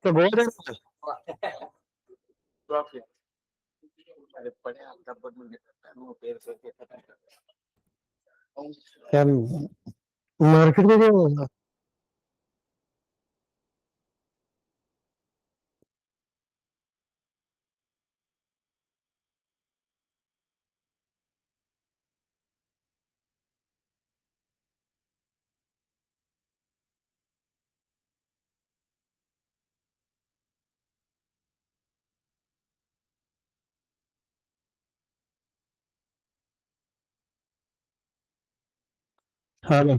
तो बोल रहे मार्केट में क्या होगा? हाँ भाई।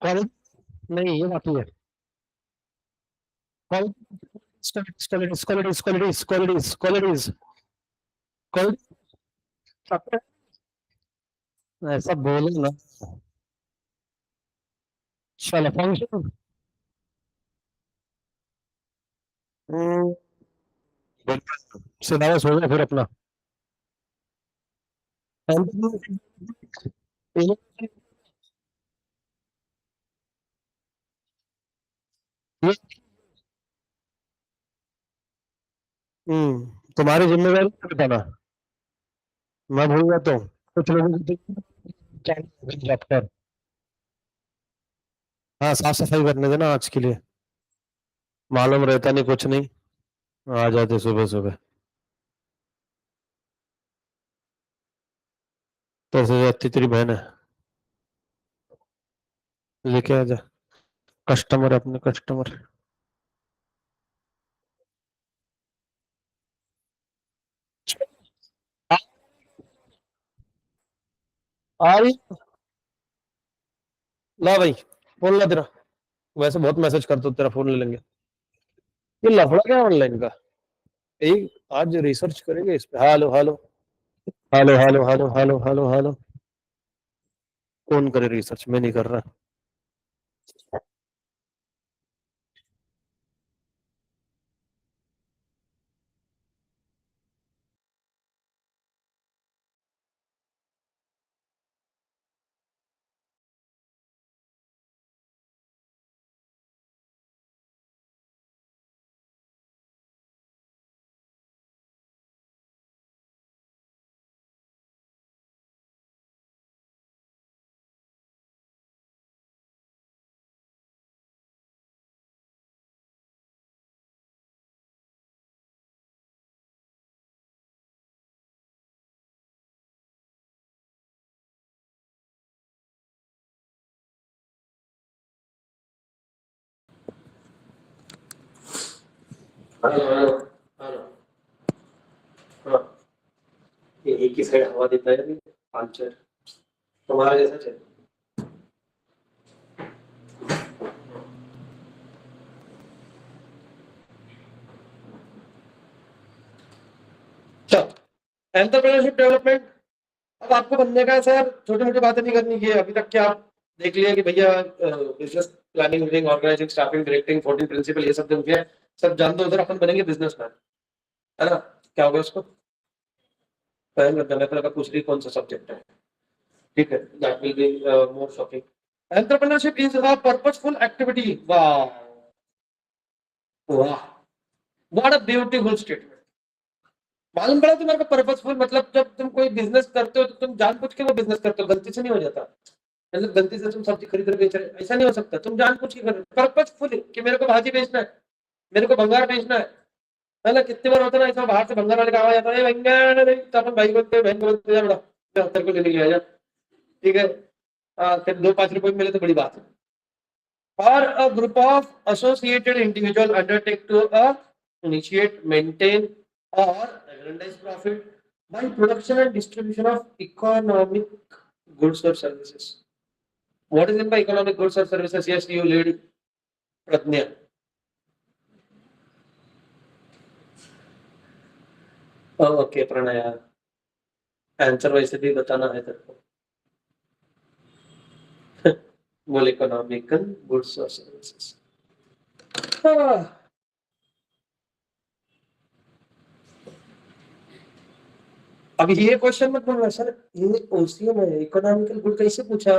कॉलेज नहीं, ये बात ही है। College qualities qualities qualities qualities qualities qualities ऐसा बोलो ना। चलो फंक्शन। सिलेबस हो गया फिर अपना। तुम्हारी जिम्मेदारी है बताना। मैं भूल गया तो कुछ लोगों को चैप्टर। हाँ, साफ सफाई करने देना आज के लिए। मालूम रहता नहीं कुछ नहीं, आ जाते सुबह सुबह। तो से जाती तेरी बहन है, लेके आ जा। कस्टमर अपने कस्टमर। आ रही। ला भाई, फोन ला तेरा। वैसे बहुत मैसेज करते हो, तेरा फोन ले लेंगे। ये लफड़ा क्या ऑनलाइन का? एक आज रिसर्च करेंगे इस पे। Hello hello hello hello hello hello hello hello. कौन करे रिसर्च? मैं नहीं कर रहा। Hello hello hello. हाँ, ये एक ही साइड हवा देता है पांचर। तुम्हारा जैसा चल। Entrepreneurship development. अब आपको बनने का है सर, छोटी मोटी बातें नहीं करनी है। अभी तक क्या आप देख लिया कि भैया business planning, leading, organising, staffing, directing, 14 principle, ये सब जो है सब जान दो। उधर अपन बनेंगे बिजनेसमैन, है ना? क्या होगा उसको? पहले का कुछ भी कौन सा सब्जेक्ट है? ठीक है, that will be more shocking. Entrepreneurship is a purposeful activity. Wow, wow, what a beautiful statement. मालूम पड़ा तुम्हारे को पर्पसफुल मतलब जब तुम कोई बिजनेस करते हो तो तुम जानबूझ के वो बिजनेस करते हो, गलती से नहीं हो जाता। मतलब गलती से तुम सब्जी खरीद बेच रहे, ऐसा नहीं हो सकता। तुम जानबूझ के कर रहे हो पर्पसफुल कि मेरे को भाजी बेचना है, मेरे को भंगार बेचना है ना। कितनी बार होता है ना ऐसा, बाहर से भंगार वाले का आवाज आता है, भंगार नहीं तो अपन भाई बोलते हैं, बहन बोलते हैं, बड़ा तेरे को लेने गया जा, ठीक है। फिर 2-5 रुपए मिले तो बड़ी बात है। और a group of associated individual undertake to initiate, maintain or aggrandize profit by production and distribution of economic goods or services. What is meant by economic goods or services? Yes, you lead, Pratnya. Okay Pranay, answer वैसे भी बताना है तेरे को। बोल economical goods और services. अब ये क्वेश्चन मत बोलना सर, ये ओसीएम है, इकोनॉमिकल गुड कैसे पूछा?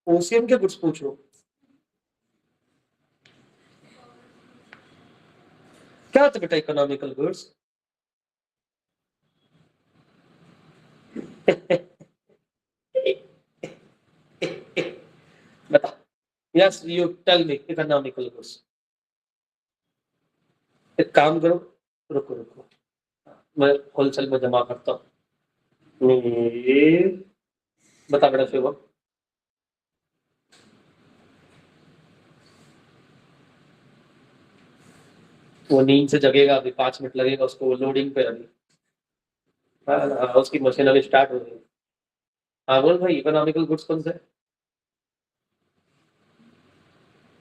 ओसीएम के गुड्स पूछो। क्या होता बेटा इकोनॉमिकल गुड्स? बता। Yes, you tell me economical goods. एक काम करो, रुको रुको, मैं होलसेल में जमा करता हूँ। बता बेटा फिर वो नींद से जगेगा, अभी 5 मिनट लगेगा उसको, लोडिंग पे अभी। हाँ, उसकी मशीन अभी स्टार्ट हो गई। हाँ बोल भाई, इकोनॉमिकल गुड्स कौन से?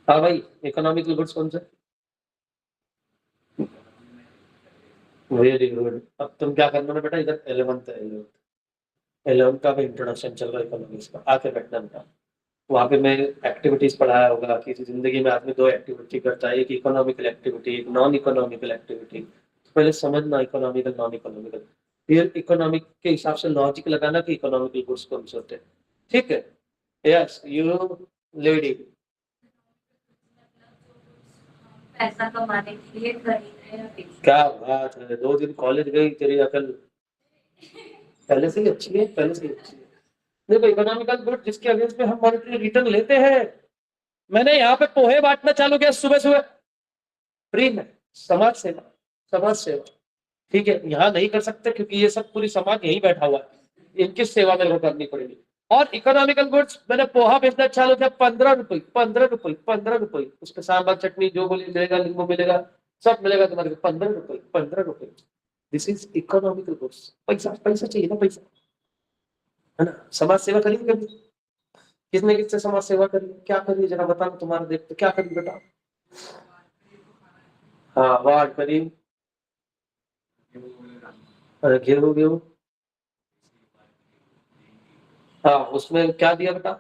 हाँ भाई, इकोनॉमिकल गुड्स कौन से? Very good. अब तुम क्या करना है बेटा, इधर 11th है, 11th का भी इंट्रोडक्शन चल रहा है इकोनॉमिक्स का, आके बैठना बेटा। वहाँ पे मैं एक्टिविटीज पढ़ाया होगा कि जिंदगी में आदमी 2 एक्टिविटी करता है, एक इकोनॉमिकल एक्टिविटी, एक नॉन इकोनॉमिकल एक्टिविटी। पहले समझना इकोनॉमिकल नॉन इकोनॉमिकल, फिर इकोनॉमिक के हिसाब से लॉजिक लगाना कि इकोनॉमिकल गुड्स कौन से होते हैं। ठीक है? Yes, you lady. पैसा कमाने के लिए खरीदे या बेचते। क्या बात है, 2 दिन कॉलेज गई, तेरी अकल पहले से ही अच्छी है, पहले से ही अच्छी है। देखो इकोनॉमिकल गुड जिसके अगेंस्ट में हम मॉनेटरी रिटर्न लेते हैं। मैंने यहाँ पे पोहे बांटना चालू किया सुबह सुबह, फ्री में, समाज सेवा, समाज सेवा। ठीक है, यहाँ नहीं कर सकते क्योंकि ये सब पूरी समाज यही बैठा हुआ है, इनकी सेवा मेरे को करनी पड़ेगी। और इकोनॉमिकल गुड्स मैंने पोहा बेचना चालू किया, 15 रुपए, 15 रुपए, 15 रुपए। उसके सांभर चटनी जो बोली मिलेगा, नींबू मिलेगा, सब मिलेगा तुम्हारे को, 15 रुपए, 15 रुपए। This is economical goods. पैसा, पैसा चाहिए ना, पैसा है ना। समाज सेवा करिए कभी? किसने किससे समाज सेवा करी, क्या करिए जरा बताओ, तुम्हारा देखते क्या करिए बेटा? हाँ, वार्ड करी, गेहूं गेहूं। हाँ, उसमें क्या दिया बेटा?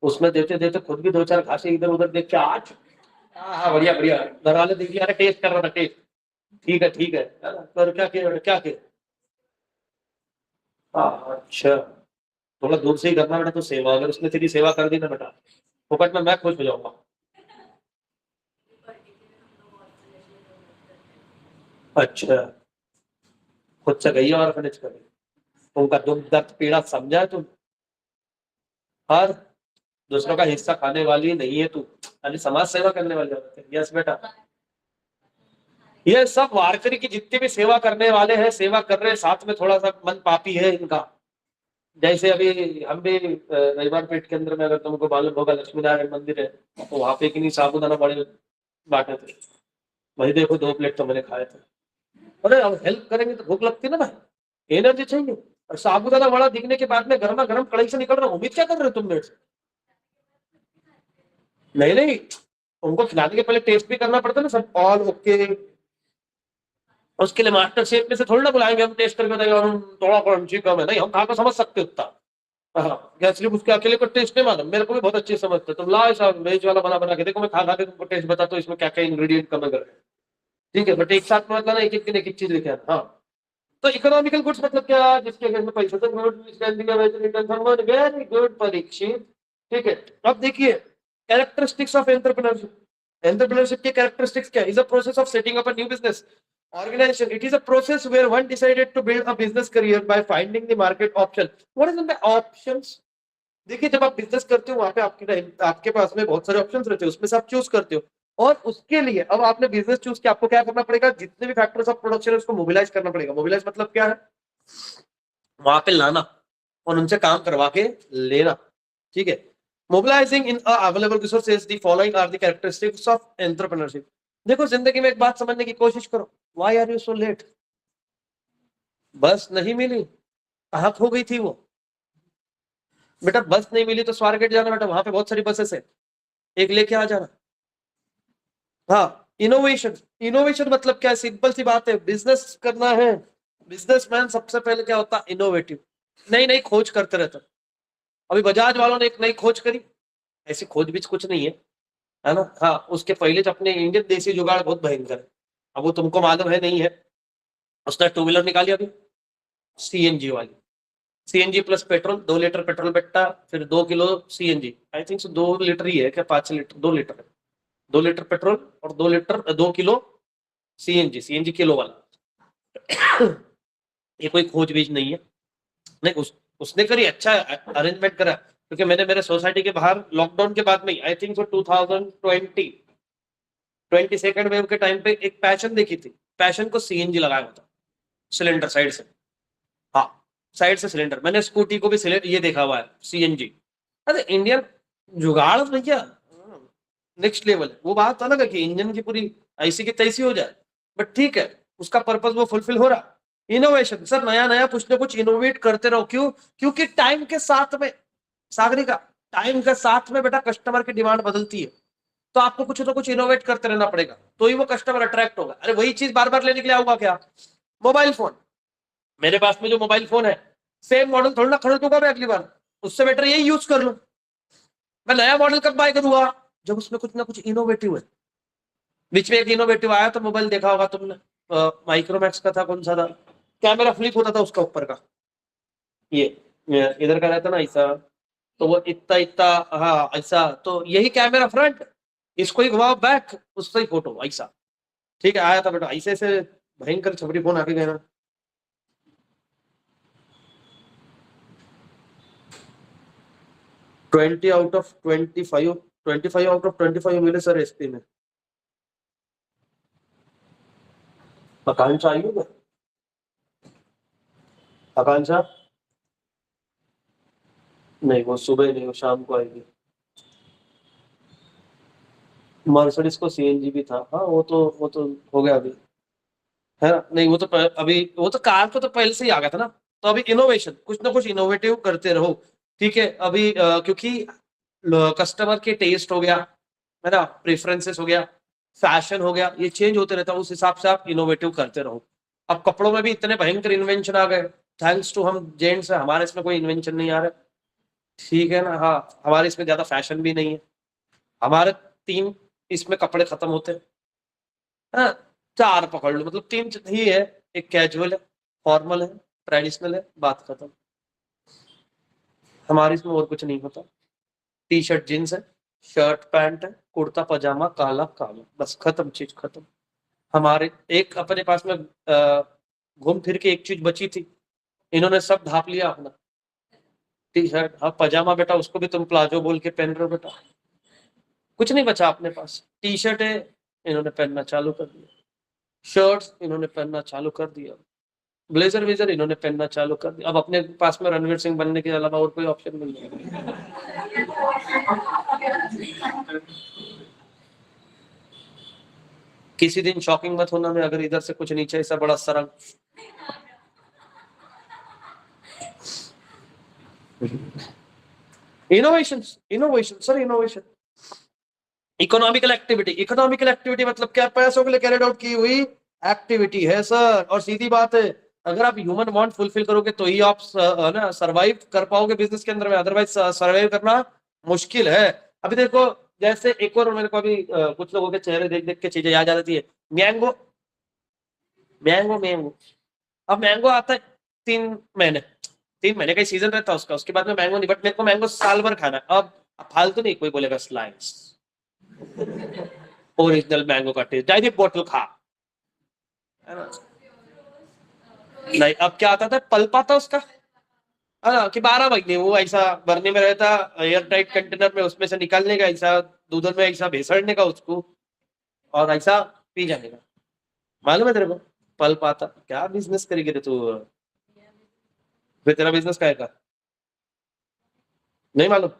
उसमें देते देते खुद भी 2-4 घासे इधर उधर देख के आज, हाँ बढ़िया बढ़िया, घर वाले देख लिया, अरे टेस्ट कर रहा था, टेस्ट। ठीक है ठीक है, पर क्या किया बेटा, क्या किया? अच्छा, थोड़ा दूर से ही करना बेटा तो सेवा, अगर उसने तेरी सेवा कर दी ना बेटा, फोकट में मैं खुश हो जाऊंगा। अच्छा, खुद से गई और फिनिश कर, उनका दुख दर्द पीड़ा समझा तुम? हर दूसरों का हिस्सा खाने वाली नहीं है तू, यानी समाज सेवा करने वाली औरत है। यस बेटा, ये सब वारकरी की जितने भी सेवा करने वाले हैं, सेवा कर रहे हैं, साथ में थोड़ा सा मन पापी है इनका। जैसे अभी हम भी रविवार पेट के अंदर में, अगर तुमको मालूम होगा, लक्ष्मी नारायण मंदिर है, तो वहां पे कि नहीं साबूदाना बड़े बांटे थे, वही देखो 2 प्लेट तो मैंने खाए थे। अरे अब हेल्प करेंगे तो भूख लगती है ना भाई, एनर्जी चाहिए। और साबूदाना बड़ा दिखने के बाद में गर्मा गर्म कढ़ाई से निकल रहा, उम्मीद क्या कर रहे हो तुम मेरे से? नहीं नहीं, उनको खिलाने के पहले टेस्ट भी करना पड़ता है ना सब, ऑल ओके। उसके लिए मास्टर शेफ में से थोड़ी ना बुलाएंगे हम, टेस्ट करके बताएंगे हम थोड़ा क्रंची कम है, नहीं, हम खा कर समझ सकते उतना। हाँ, क्या सिर्फ उसके अकेले को टेस्ट नहीं मालूम, मेरे को भी बहुत अच्छी समझते, तुम लाओ ऐसा वेज वाला बना बना के देखो, मैं खा खा के तुमको टेस्ट बताता हूँ इसमें क्या क्या इंग्रेडिएंट कम है करके। ठीक है, बट एक साथ में मतलब ना, एक एक दिन एक एक चीज लेके आना। हाँ, तो इकोनॉमिकल गुड्स मतलब क्या, जिसके अगेंस्ट में पैसा था। वेरी गुड परीक्षित, ठीक है। अब देखिए कैरेक्टरिस्टिक्स ऑफ एंटरप्रेन्योरशिप। एंटरप्रेन्योरशिप के कैरेक्टरिस्टिक्स क्या, is a process of setting up a new business organization. It is a process where one decided to build a business career by finding the market option. What is the options? देखिए जब आप business करते हो वहां पे आपके पास में बहुत सारे ऑप्शंस रहते हैं, उसमें से आप चूज करते हो। और उसके लिए अब आपने बिजनेस चूज किया, आपको क्या करना पड़ेगा, जितने भी फैक्टर्स ऑफ प्रोडक्शन है उसको मोबिलाइज करना पड़ेगा। मोबिलाइज मतलब क्या है, वहां पे लाना और उनसे काम करवा के लेना, ठीक है। Mobilising in available resources, the following are the characteristics of entrepreneurship. देखो जिंदगी में एक बात समझने की कोशिश करो, why are you so late? Bus नहीं मिली, कहां खो गई थी वो? बेटा बस नहीं मिली तो स्वारगेट जाना बेटा, वहां पे बहुत सारी बसेस है, एक लेके आ जाना। हाँ, इनोवेशन। इनोवेशन मतलब क्या, सिंपल सी बात है, बिजनेस करना है, बिजनेसमैन सबसे पहले क्या होता है, इनोवेटिव, नई नई खोज करते रहता। अभी बजाज वालों ने एक नई खोज करी, ऐसी खोज भी कुछ नहीं है ना। हाँ, उसके पहले जो अपने इंडियन देसी जुगाड़ बहुत भयंकर है, अब वो तुमको मालूम है नहीं है। उसने टू व्हीलर निकाली अभी, सीएनजी वाली, CNG plus petrol, 2 litre petrol बेटा, फिर 2 kilo CNG, I think 2 litre ही है क्या, 5 लीटर, 2 लीटर है, 2 लीटर पेट्रोल और 2 किलो सीएनजी, सीएनजी किलो वाला। ये कोई खोज बीज नहीं है, नहीं उसने करी, अच्छा अरेंजमेंट करा, क्योंकि मैंने मेरे सोसाइटी के बाहर लॉकडाउन के बाद में आई थिंक 2022 वेव के टाइम पे एक पैशन देखी थी, पैशन को सीएनजी लगाया होता सिलेंडर साइड से, हाँ साइड से सिलेंडर। मैंने स्कूटी को भी सिलेंडर ये देखा हुआ है सीएनजी। अरे इंडियन जुगाड़ भैया नेक्स्ट लेवल है। वो बात अलग है कि इंजन की पूरी ऐसी की तैसी हो जाए, बट ठीक है, उसका पर्पस वो फुलफिल हो रहा। इनोवेशन सर, नया नया कुछ ना कुछ इनोवेट करते रहो, क्यों? क्योंकि टाइम के साथ में, सागरिका, टाइम के साथ में बेटा कस्टमर की डिमांड बदलती है, तो आपको कुछ ना कुछ इनोवेट करते रहना पड़ेगा, तो ही वो कस्टमर अट्रैक्ट होगा। अरे वही चीज बार बार लेने के लिए आऊंगा क्या? मोबाइल फोन, मेरे पास में जो मोबाइल फोन है सेम मॉडल थोड़ा ना खरीदूंगा मैं अगली बार, उससे बेटर यही यूज कर लो। मैं नया मॉडल कब बाय करूंगा, जब उसमें कुछ ना कुछ इनोवेटिव है। बीच में एक इनोवेटिव आया तो मोबाइल देखा होगा तुमने, माइक्रोमैक्स का था, कौन सा था, कैमरा फ्लिप होता था उसका ऊपर का, ये इधर का रहता ना ऐसा, तो वो इतना इतना, हाँ ऐसा, तो यही कैमरा फ्रंट, इसको ही घुमाओ बैक, उससे ही फोटो ऐसा, ठीक है। आया था बेटा ऐसे ऐसे भयंकर छपरी फोन आके गए ना। 20 आउट ऑफ 25, 25 आउट ऑफ 25 मिले सर एसपी में। आकांक्षा आई होगा, आकांक्षा नहीं, वो सुबह नहीं, वो शाम को आएगी। मर्सिडीज को सीएनजी भी था, हाँ वो तो हो गया अभी, है ना। नहीं वो तो अभी वो तो कार को तो पहले से ही आ गया था ना। तो अभी इनोवेशन, कुछ ना कुछ इनोवेटिव करते रहो, ठीक है। अभी क्योंकि कस्टमर के टेस्ट हो गया, है ना, प्रेफरेंसेस हो गया, फैशन हो गया, ये चेंज होते रहता है, उस हिसाब से आप इनोवेटिव करते रहो। अब कपड़ों में भी इतने भयंकर इन्वेंशन आ गए, थैंक्स टू हम जेंट्स है, हमारे इसमें कोई इन्वेंशन नहीं आ रहा, ठीक है ना। हाँ, हमारे इसमें ज्यादा फैशन भी नहीं है, हमारे 3 इसमें कपड़े खत्म होते हैं, हाँ 4 पकड़ लो, मतलब 3 ही है, एक कैजुअल है, फॉर्मल है, ट्रेडिशनल है, बात खत्म। हमारे इसमें और कुछ नहीं होता, टी शर्ट जींस है, शर्ट पैंट है, कुर्ता पजामा काला काला, बस खत्म, चीज खत्म। हमारे एक अपने पास में घूम फिर के एक चीज बची थी, इन्होंने सब ढाप लिया अपना, टी शर्ट, हाँ पजामा बेटा उसको भी तुम प्लाजो बोल के पहन रहे हो बेटा, कुछ नहीं बचा अपने पास। टी शर्ट है, इन्होंने पहनना चालू कर दिया, शर्ट्स इन्होंने पहनना चालू कर दिया, ब्लेजर वेजर इन्होंने पहनना चालू कर दिया। अब अपने पास में रणवीर सिंह बनने के अलावा और कोई ऑप्शन नहीं है। किसी दिन शॉकिंग मत होना, मैं अगर इधर से कुछ नीचे ऐसा बड़ा सरंग, innovation, innovation sir, innovation. Economical activity, economical activity मतलब क्या, पैसों के लिए कैरिड आउट की हुई एक्टिविटी है सर। और सीधी बात है, अगर आप ह्यूमन वांट फुलफिल करोगे तो ही आप ना सरवाइव कर पाओगे बिजनेस के अंदर में, अदरवाइज सरवाइव करना मुश्किल है। अभी देखो, जैसे एक और मेरे को अभी कुछ लोगों के चेहरे देख देख के चीजें याद आ जाती है, मैंगो मैंगो मैंगो, अब मैंगो आता है 3 महीने का ही सीजन रहता है उसका, उसके बाद में मैंगो नहीं, बट मेरे को मैंगो साल भर खाना है। अब फालतू नहीं कोई बोलेगा स्लाइस, ओरिजिनल मैंगो का टेस्ट, डायरेक्ट बोतल खा, है ना। नहीं, अब क्या आता था, पल्प आता उसका, है ना, कि 12 महीने वो ऐसा भरने में रहता, एयर टाइट कंटेनर में, उसमें से निकालने का ऐसा, दूध में ऐसा भेसड़ने का उसको, और ऐसा पी जाने का। मालूम है तेरे को पल्प आता? क्या बिजनेस करेगी रे तू? फिर तेरा बिजनेस क्या है? नहीं मालूम?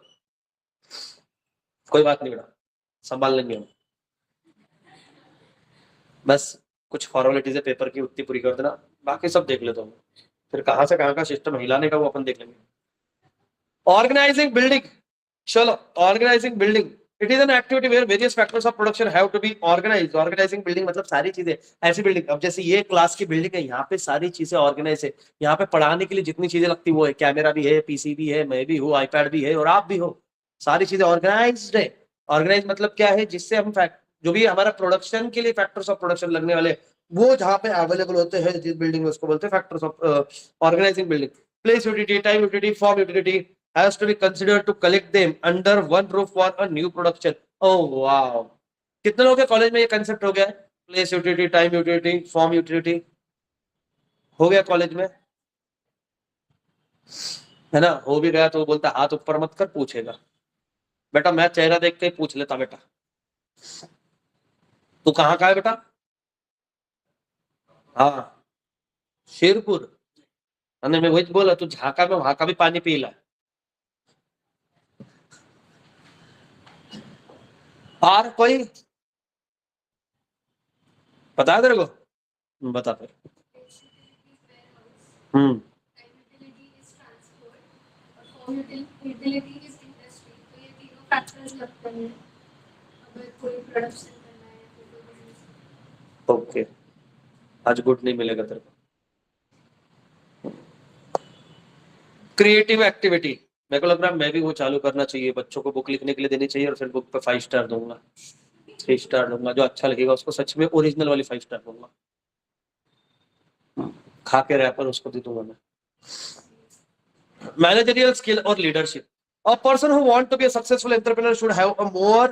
कोई बात नहीं बेटा, संभाल लेंगे हम। बस कुछ फॉर्मेलिटीज है पेपर की, उतनी पूरी कर देना, बाकी सब देख लेता हूँ। फिर कहाँ से कहाँ का सिस्टम हिलाने का वो अपन देख लेंगे। ऑर्गेनाइजिंग बिल्डिंग, चलो organising building, it is an activity where various factors of production have to be organised. Organising building मतलब सारी चीजें, ऐसी बिल्डिंग, अब जैसे ये क्लास की बिल्डिंग है, यहाँ पे सारी चीजें ऑर्गेनाइज है, यहाँ पे पढ़ाने के लिए जितनी चीजें लगती वो है, कैमरा भी है, पीसी भी है, मैं भी हूँ, आईपैड भी है, और आप भी हो, सारी चीजें ऑर्गेनाइज्ड है। ऑर्गेनाइज मतलब क्या है, जिससे हम जो भी हमारा प्रोडक्शन के लिए फैक्टर्स ऑफ प्रोडक्शन लगने वाले, वो जहाँ पे अवेलेबल होते हैं जिस बिल्डिंग में, उसको बोलते हैं factors of organising building. Place utility, time utility, form utility has to be considered to collect them under one roof for a new production. Oh wow! कितने लोगों के कॉलेज में ये कंसेप्ट हो गया है? Place utility, time utility, form utility हो गया कॉलेज में, है ना। हो भी गया तो वो बोलता हाथ ऊपर मत कर, पूछेगा बेटा, मैं चेहरा देख के पूछ लेता बेटा, तू कहाँ का है बेटा? हाँ, शेरपुर। मैं वही बोला, तू झाका में वहां का भी पानी पी ला। और कोई बता तेरे को, बता फिर। हम्म, ओके, आज गुड नहीं मिलेगा तेरे को। क्रिएटिव एक्टिविटी, मेरे को लग रहा है मैं भी वो चालू करना चाहिए, बच्चों को बुक लिखने के लिए देनी चाहिए, और फिर बुक पे 5 स्टार दूंगा, 3 स्टार दूंगा, जो अच्छा लगेगा उसको सच में ओरिजिनल वाली 5 स्टार दूंगा, खा के रैपर उसको दे दूंगा मैं। मैनेजरियल स्किल और leadership, a person who want to be a successful entrepreneur should have a more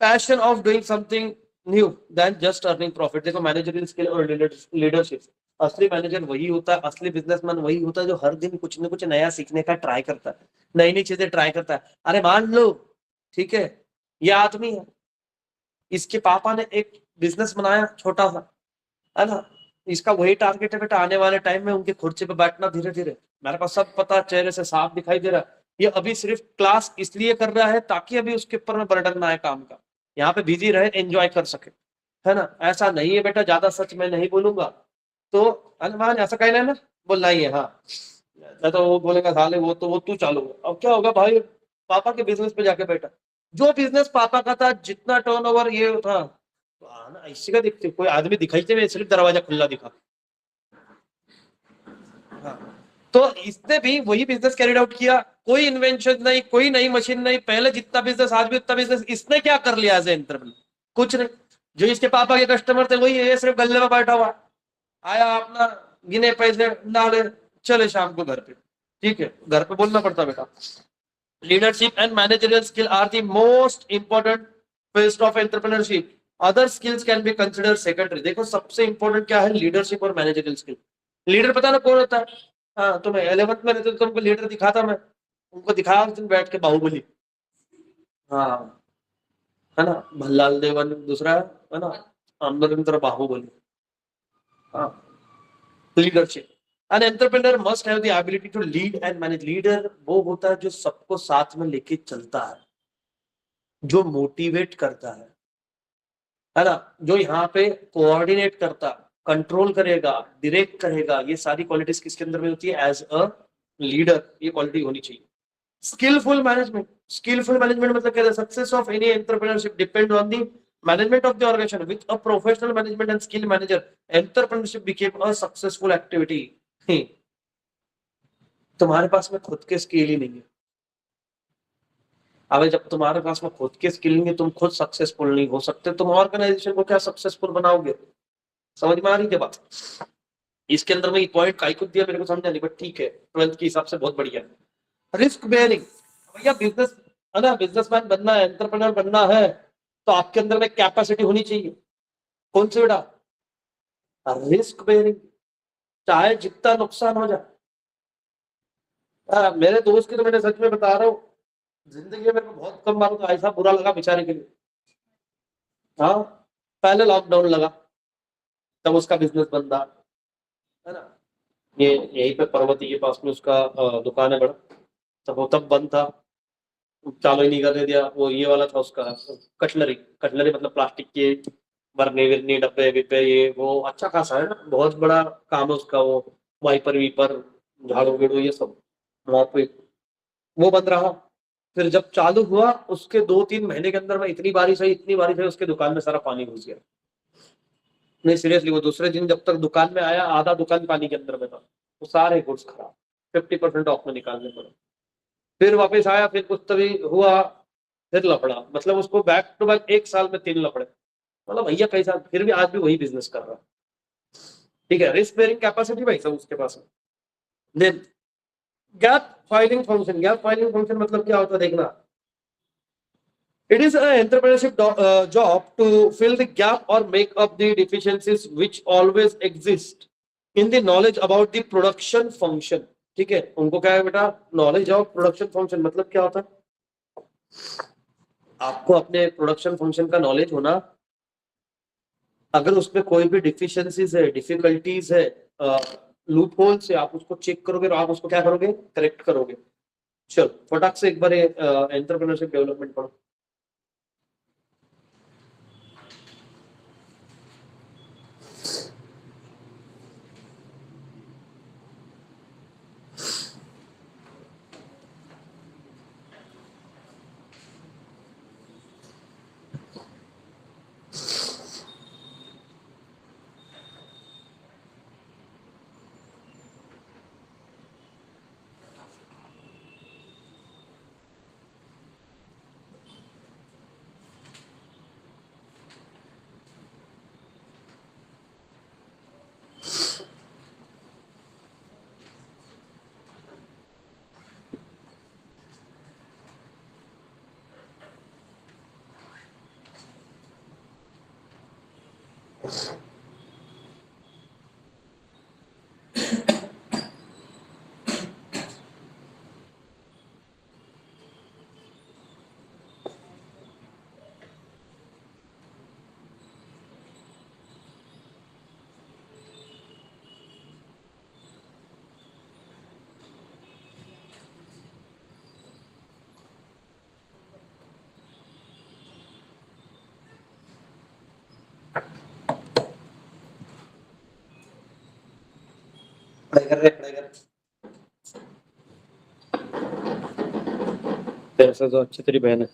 passion of doing something new than just earning profit। देखो मैनेजरियल स्किल और लीडरशिप, असली मैनेजर वही होता है, असली बिजनेसमैन वही होता है जो हर दिन कुछ ना कुछ नया सीखने का ट्राई करता है, नई नई चीजें ट्राई करता है। अरे मान लो, ठीक है, ये आदमी है, इसके पापा ने एक बिजनेस बनाया छोटा सा, है ना, इसका वही टारगेट है बेटा, आने वाले टाइम में उनके खुर्चे पे बैठना धीरे धीरे। मेरे पास सब पता, चेहरे से साफ दिखाई दे रहा है। ये अभी सिर्फ क्लास इसलिए कर रहा है ताकि अभी उसके ऊपर में बर्डन ना आए काम का, यहाँ पे बिजी रहे, एंजॉय कर सके, है ना। ऐसा नहीं है बेटा, ज्यादा सच मैं नहीं बोलूंगा तो अनुमान ऐसा कहना है ना, बोलना ही है, हाँ। तो वो बोलेगा साले वो तू चालू, अब क्या होगा भाई, पापा के बिजनेस पे जाके बैठा, जो बिजनेस पापा का था, जितना टर्नओवर ये था, ना इसी का दिखते, कोई आदमी दिखाई दे, सिर्फ दरवाजा खुला दिखा। हाँ, तो इसने भी वही बिजनेस कैरिड आउट किया, कोई इन्वेंशन नहीं, कोई नई मशीन नहीं, पहले जितना बिजनेस आज भी उतना बिजनेस, इसने क्या कर लिया एज एंटरप्रेन्योर? कुछ नहीं। जो इसके पापा के कस्टमर थे वही है, सिर्फ गल्ले में बैठा हुआ आया, अपना गिने पैसे डाले, चले शाम को घर पे, ठीक है, घर पे बोलना पड़ता बेटा। Leadership and managerial skill are the most important facet of entrepreneurship, other skills can be consider secondary. देखो सबसे इंपॉर्टेंट क्या है, लीडरशिप और मैनेजरियल स्किल। लीडर पता ना कौन होता है? हाँ, तो मैं 11th में रहते तो तुमको लीडर दिखाता, मैं उनको दिखाया उस दिन बैठ के, बाहुबली, हाँ, है ना, भल्लाल देवन दूसरा है ना, अमरिंदर बाहुबली। हाँ, leadership, an entrepreneur must have the ability to lead and manage. Leader वो होता है जो सबको साथ में लेके चलता है, जो मोटिवेट करता है ना, जो यहाँ पे कोऑर्डिनेट करता, कंट्रोल करेगा, डायरेक्ट करेगा, ये सारी क्वालिटीज किसके अंदर में होती है, एज अ लीडर ये क्वालिटी होनी चाहिए। स्किलफुल मैनेजमेंट, स्किलफुल मैनेजमेंट मतलब क्या है, success of any entrepreneurship depend on the management of the organisation with a professional management and skill manager entrepreneurship became a successful activity. तुम्हारे पास में खुद के स्किल ही नहीं है, अगर जब तुम्हारे पास में खुद के स्किल नहीं है, तुम खुद सक्सेसफुल नहीं हो सकते, तुम ऑर्गेनाइजेशन को क्या सक्सेसफुल बनाओगे? समझ में आ रही है बात? इसके अंदर में पॉइंट काई कुछ दिया मेरे को समझा नहीं, बट ठीक है, 12th के हिसाब से बहुत बढ़िया। रिस्क बेयरिंग, भैया बिजनेस है ना, बिजनेसमैन बनना है, एंटरप्रेन्योर बनना है, तो आपके अंदर में कैपेसिटी होनी चाहिए। कौन सी बेटा? रिस्क बेयरिंग, चाहे जितना नुकसान हो जाए। मेरे दोस्त की तो मैंने सच में बता रहा हूँ, जिंदगी में मेरे को बहुत कम बार तो ऐसा बुरा लगा बेचारे के लिए। हाँ, पहले लॉकडाउन लगा तब उसका बिजनेस बंद था, है ना, ये यहीं पे पर्वती के पास में उसका दुकान है बड़ा, तब वो तब बंद था, चालू ही नहीं करने दिया। वो ये वाला था उसका, कटलरी, कटलरी मतलब प्लास्टिक के बरनी विरनी डब्बे विब्बे, ये वो अच्छा खासा है ना, बहुत बड़ा काम है उसका, वो वाइपर वीपर, झाड़ू वीड़ू ये सब, मॉप विप, वो बंद रहा। फिर जब चालू हुआ उसके 2-3 महीने के अंदर में इतनी बारिश आई, इतनी बारिश आई, उसके दुकान में सारा पानी घुस गया। नहीं सीरियसली, वो दूसरे दिन जब तक दुकान में आया आधा दुकान पानी के अंदर में था, वो सारे गुड्स खराब, 50% ऑफ में निकालने पड़े। फिर वापस आया, फिर कुछ तभी हुआ, फिर लफड़ा, मतलब उसको बैक टू बैक 1 साल में 3 लफड़े, मतलब भैया कैसा, फिर भी आज भी वही बिजनेस कर रहा है। ठीक है, रिस्क बेयरिंग कैपेसिटी भाई सब उसके पास है। Then gap filling function, gap filling function मतलब क्या होता है देखना। It is an entrepreneurship job to fill the gap or make up the deficiencies which always exist in the knowledge about the production function। ठीक है, उनको क्या है बेटा, नॉलेज ऑफ प्रोडक्शन फंक्शन, मतलब क्या होता है, आपको अपने प्रोडक्शन फंक्शन का नॉलेज होना, अगर उसमें कोई भी डिफिशियंसीज है, डिफिकल्टीज है, लूप होल्स है, आप उसको चेक करोगे और आप उसको क्या करोगे, करेक्ट करोगे। चलो फटाक से एक बार एंटरप्रेन्योरशिप डेवलपमेंट पढ़ो। पढ़ाई कर रहे, पढ़ाई कर रहे, तेरे से तो अच्छी तेरी बहन है।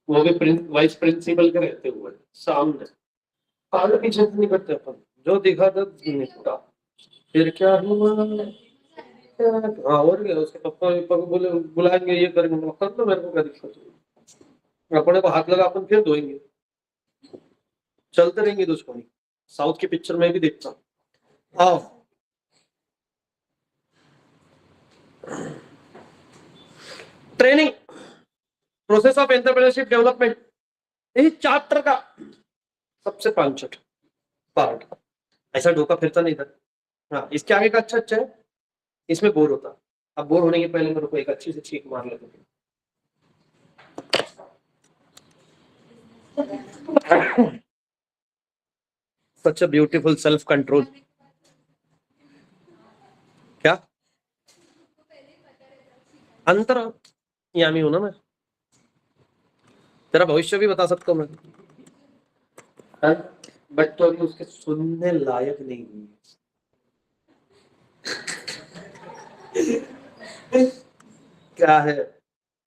वो भी वाइस प्रिंसिपल के रहते हुए सामने, आगे पीछे नहीं करते अपन, जो दिखा था निपटा। फिर क्या हुआ, हाँ और क्या, उसके पापा को बोले बुलाएंगे, ये करेंगे, कर लो, मेरे को क्या दिक्कत है, अपने को हाथ लगा अपन फिर धोएंगे, चलते रहेंगे दुश्मनी। साउथ की पिक्चर में भी देखता हूँ। हाँ, training, process of entrepreneurship development, यही चैप्टर का सबसे 65 पार्ट। ऐसा ढोका फिरता नहीं था। हाँ, इसके आगे का अच्छा अच्छा है, इसमें बोर होता। अब बोर होने के पहले मेरे को एक अच्छी से चीख मार लेते थे। सच अ ब्यूटीफुल सेल्फ कंट्रोल। क्या अंतर यामी हूं ना मैं, तेरा भविष्य भी बता सकता हूँ मैं, बट तो अभी उसके सुनने लायक नहीं हुई। क्या है,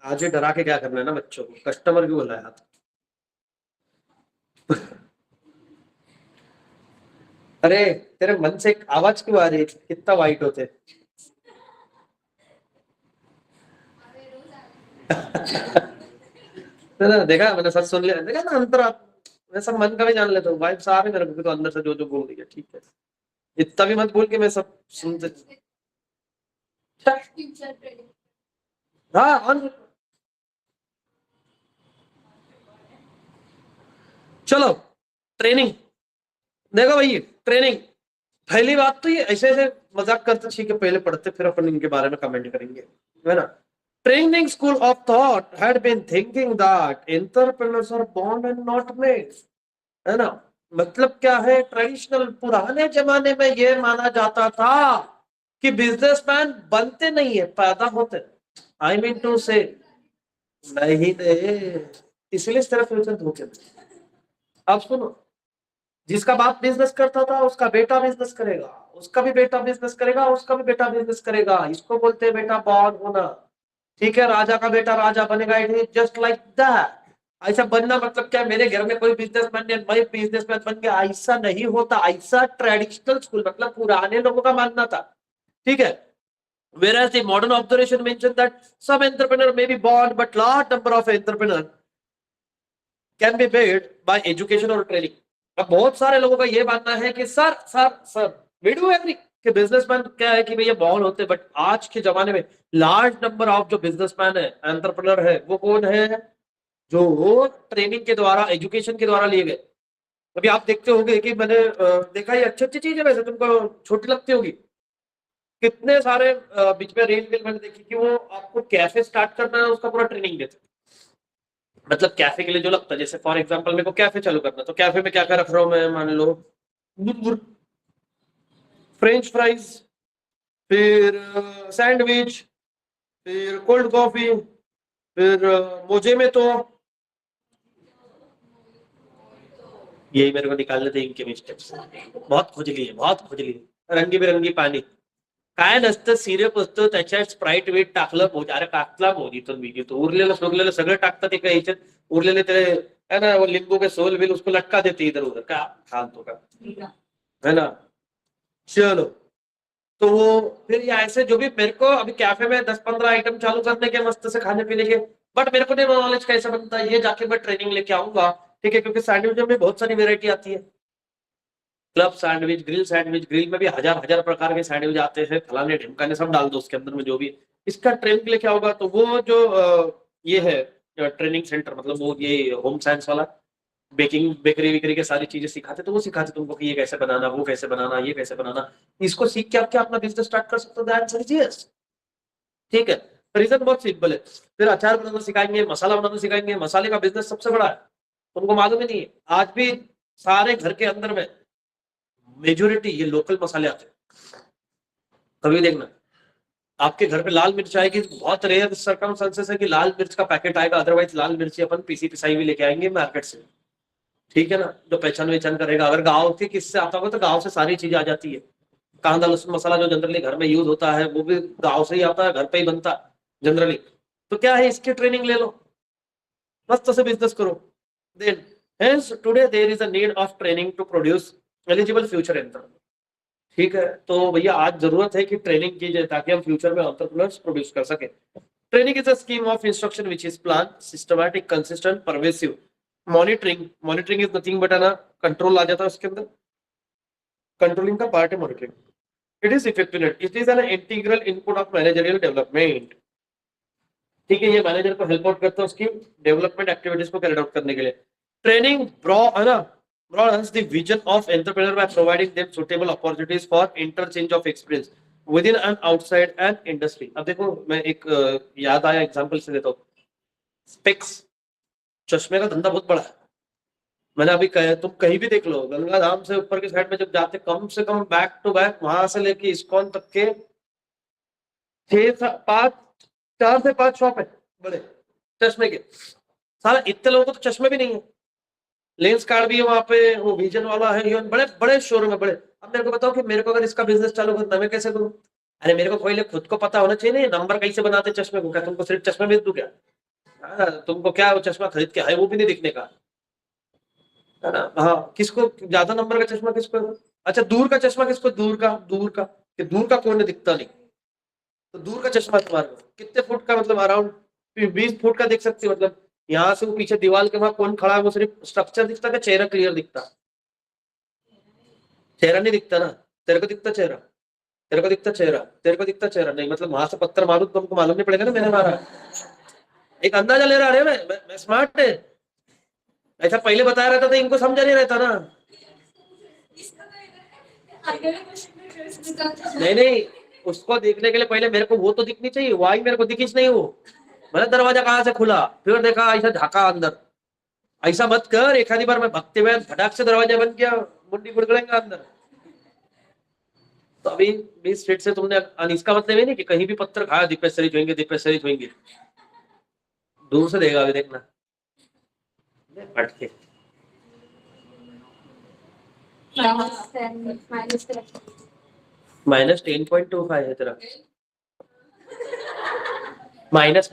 आज ही डरा के क्या करना है ना बच्चों को, कस्टमर क्यों बुलाया था। अरे तेरे मन से एक आवाज क्यों आ रही है, कितना वाइट होते। ना देखा, मैंने सच सुन लिया, देखा ना अंतर। आप मैं सब मन का भी जान लेता हूँ, वाइब्स आ रहे मेरे को तो अंदर से जो जो बोल रही है, ठीक है, इतना भी मत बोल के मैं सब सुनते। हाँ चलो, ट्रेनिंग देखो भाई, ट्रेनिंग पहली बात तो ये ऐसे ऐसे मजाक करते, ठीक है, पहले पढ़ते फिर अपन इनके बारे में कमेंट करेंगे, है ना। Training school of thought had been thinking that entrepreneurs are born and not made, है ना। मतलब क्या है, ट्रेडिशनल पुराने जमाने में ये माना जाता था कि बिजनेसमैन बनते नहीं है, पैदा होते। आई मीन टू से नहीं नहीं, इसलिए सिर्फ फ्यूचर धोखे में। अब सुनो, जिसका बाप बिजनेस करता था उसका बेटा बिजनेस करेगा, उसका भी बेटा बिजनेस करेगा, उसका भी बेटा बिजनेस करेगा, इसको बोलते हैं बेटा बॉर्न होना। ठीक है, राजा का बेटा राजा बनेगा, it is just like that. ऐसा बनना मतलब क्या, मेरे घर में कोई बिजनेसमैन ने, मैं बिजनेसमैन बन गया, ऐसा नहीं होता। ऐसा ट्रेडिशनल स्कूल मतलब पुराने लोगों का मानना था, ठीक है। Whereas the modern observation mentioned that some entrepreneur may be born, but large number of entrepreneur can be made by education or training. अब बहुत सारे लोगों का ये मानना है कि सर वी डू एग्री कि बिजनेसमैन क्या है कि भैया बॉर्न होते, बट आज के जमाने में लार्ज नंबर ऑफ जो बिजनेसमैन है, एंटरप्रेन्योर है, वो कौन है, जो ट्रेनिंग के द्वारा, एजुकेशन के द्वारा लिए गए। अभी आप देखते होंगे कि मैंने देखा, ये अच्छी अच्छी चीज है, वैसे तुमको छोटी लगती होगी। कितने सारे बीच में रील वील मैंने देखी कि वो आपको कैफे स्टार्ट करना है उसका पूरा ट्रेनिंग देते। मतलब कैफे के लिए जो लगता है, जैसे फॉर एग्जांपल मेरे को कैफे चालू करना, तो कैफे में क्या क्या रख रहा हूँ मैं, मान लो फ्रेंच फ्राइज, फिर सैंडविच, फिर कोल्ड कॉफी, फिर मोजे में तो यही मेरे को निकालने थे इनके मिस्टेक्स। बहुत खुजली है, बहुत खुजली है, रंगी बिरंगी पाणी काय नसतं, सिरप असतं, त्याच्यात स्प्राईट वेट टाकलं, अरे टाकला मोदी तर मी तो उरलेलं सोडलेलं सगळं टाकतात एका ह्याच्यात, उरलेले ते है ना, वो नींबू के सोल बिल उसको लटका देते इधर उधर, क्या फालतू का, है ना। चलो, तो वो फिर ये ऐसे जो भी मेरे को अभी कैफे में 10-15 आइटम चालू करने के, मस्त से खाने पीने के, बट मेरे को नहीं नॉलेज कैसे बनता है, ये जाके मैं ट्रेनिंग लेके आऊंगा, ठीक है, क्योंकि सैंडविच में बहुत सारी वेरायटी आती है। क्लब सैंडविच, ग्रिल में भी हजार हजार प्रकार के सैंडविच आते हैं, फलाने ढिमकाने सब डाल दो उसके अंदर में जो भी। इसका ट्रेनिंग के लिए क्या होगा, तो वो जो ये है ट्रेनिंग सेंटर, मतलब वो ये होम साइंस वाला, बेकिंग बेकरी वेकरी के सारी चीजें सिखाते, तो वो सिखाते तुमको कि ये कैसे बनाना, वो कैसे बनाना, ये कैसे बनाना। इसको सीख के आप क्या अपना बिजनेस स्टार्ट कर सकते हो, दैट आंसर इज यस, ठीक है। रीजन बहुत सिंपल है। फिर अचार बनाना सिखाएंगे, मसाला बनाना सिखाएंगे, मसाले का बिजनेस सबसे बड़ा है, तुमको मालूम ही नहीं है। आज भी सारे घर के अंदर में मेजोरिटी ये लोकल मसाले आते हैं। कभी देखना आपके घर पे लाल मिर्च आएगी, बहुत रेयर सर्कमस्टेंसेस है कि लाल मिर्च का पैकेट आएगा, अदरवाइज लाल मिर्ची अपन पीसी पिसाई भी लेके आएंगे मार्केट से, ठीक है ना, जो पहचान वहचान करेगा। अगर गाँव के किससे आता होगा तो गाँव से सारी चीजें आ जाती है। कांदा लहसुन मसाला जो जनरली घर में यूज होता है वो भी गाँव से ही आता है, घर पे ही बनता है जनरली। तो क्या है, इसकी ट्रेनिंग ले लो, मस्त से बिजनेस करो. Then hence today there is a need of training to produce eligible future entrepreneurs. ठीक है, तो भैया आज जरूरत है कि ट्रेनिंग की जाए ताकि हम फ्यूचर में एंटरप्रेन्योर्स प्रोड्यूस कर सके. Training is a scheme of instruction which is plan, systematic, consistent, pervasive. Monitoring is nothing but ना कंट्रोल आ जाता है उसके अंदर. कंट्रोलिंग का पार्ट है monitoring. It is effectiveness, it is an integral input of managerial development. ठीक है, ये मैनेजर को हेल्प आउट करता है उसकी डेवलपमेंट एक्टिविटीज को कैरी आउट करने के लिए. Training broadens the vision of entrepreneur by providing them suitable opportunities for interchange of experience within and outside an industry. अब देखो मैं एक याद आया एग्जांपल से देता हूँ. स्पेक्स चश्मे का धंधा बहुत बड़ा है. मैंने अभी कहा तुम कहीं भी देख लो, गंगा धाम से ऊपर की साइड में जब जाते कम से कम बैक टू बैक वहां से लेके इस्कॉन तक के 4 से 5 शॉप है बड़े चश्मे के. सारा इतने लोगों को तो चश्मे भी नहीं है. लेंस कार्ड भी है वहां पे, वो विजन वाला है, बड़े बड़े शोरूम है बड़े. अब मेरे को बताओ कि मेरे को अगर इसका बिजनेस चालू करना है मैं कैसे करूं? अरे मेरे को पहले खुद को पता होना चाहिए ना नंबर कैसे बनाते चश्मे को. क्या तुमको सिर्फ चश्मे बेच दूं क्या? तुमको क्या वो चश्मा खरीद के है वो भी नहीं दिखने का है ना. हाँ, किसको ज्यादा नंबर का चश्मा किसको? अच्छा दूर का चश्मा किसको? दूर का कोई दिखता नहीं तो दूर का चश्मा तुम्हारे कितने फुट का, मतलब अराउंड 20 फुट का देख सकते हो. मतलब यहाँ से वो पीछे दीवार के वहां कौन खड़ा है वो सिर्फ स्ट्रक्चर दिखता है, चेहरा क्लियर दिखता? चेहरा नहीं दिखता ना. तेरे को दिखता चेहरा, तेरे को दिखता चेहरा, तेरे को दिखता चेहरा नहीं. मतलब वहां से पत्थर मारू तो तुमको मालूम नहीं पड़ेगा ना मैंने मारा. एक अंदाजा ले रहा. अरे मैं स्मार्ट है. ऐसा पहले बताया रहता था इनको समझा नहीं रहता ना. नहीं उसको देखने के लिए पहले मेरे को वो तो दिखनी चाहिए. वही मेरे को दिखीच नहीं वो. मैंने दरवाजा कहाँ से खुला फिर देखा ऐसा झाका अंदर. ऐसा मत कर. एक आधी बार मैं भगते हुए फटाक से दरवाजा बंद किया, मुंडी गुड़गड़ेंगे अंदर. तो अभी 20 फीट से तुमने, इसका मतलब ये नहीं कि कहीं भी पत्थर खाया दीपेश्वरी जोएंगे. दूर से देगा अभी देखना पटके. माइनस 10.25 है तेरा. माइनस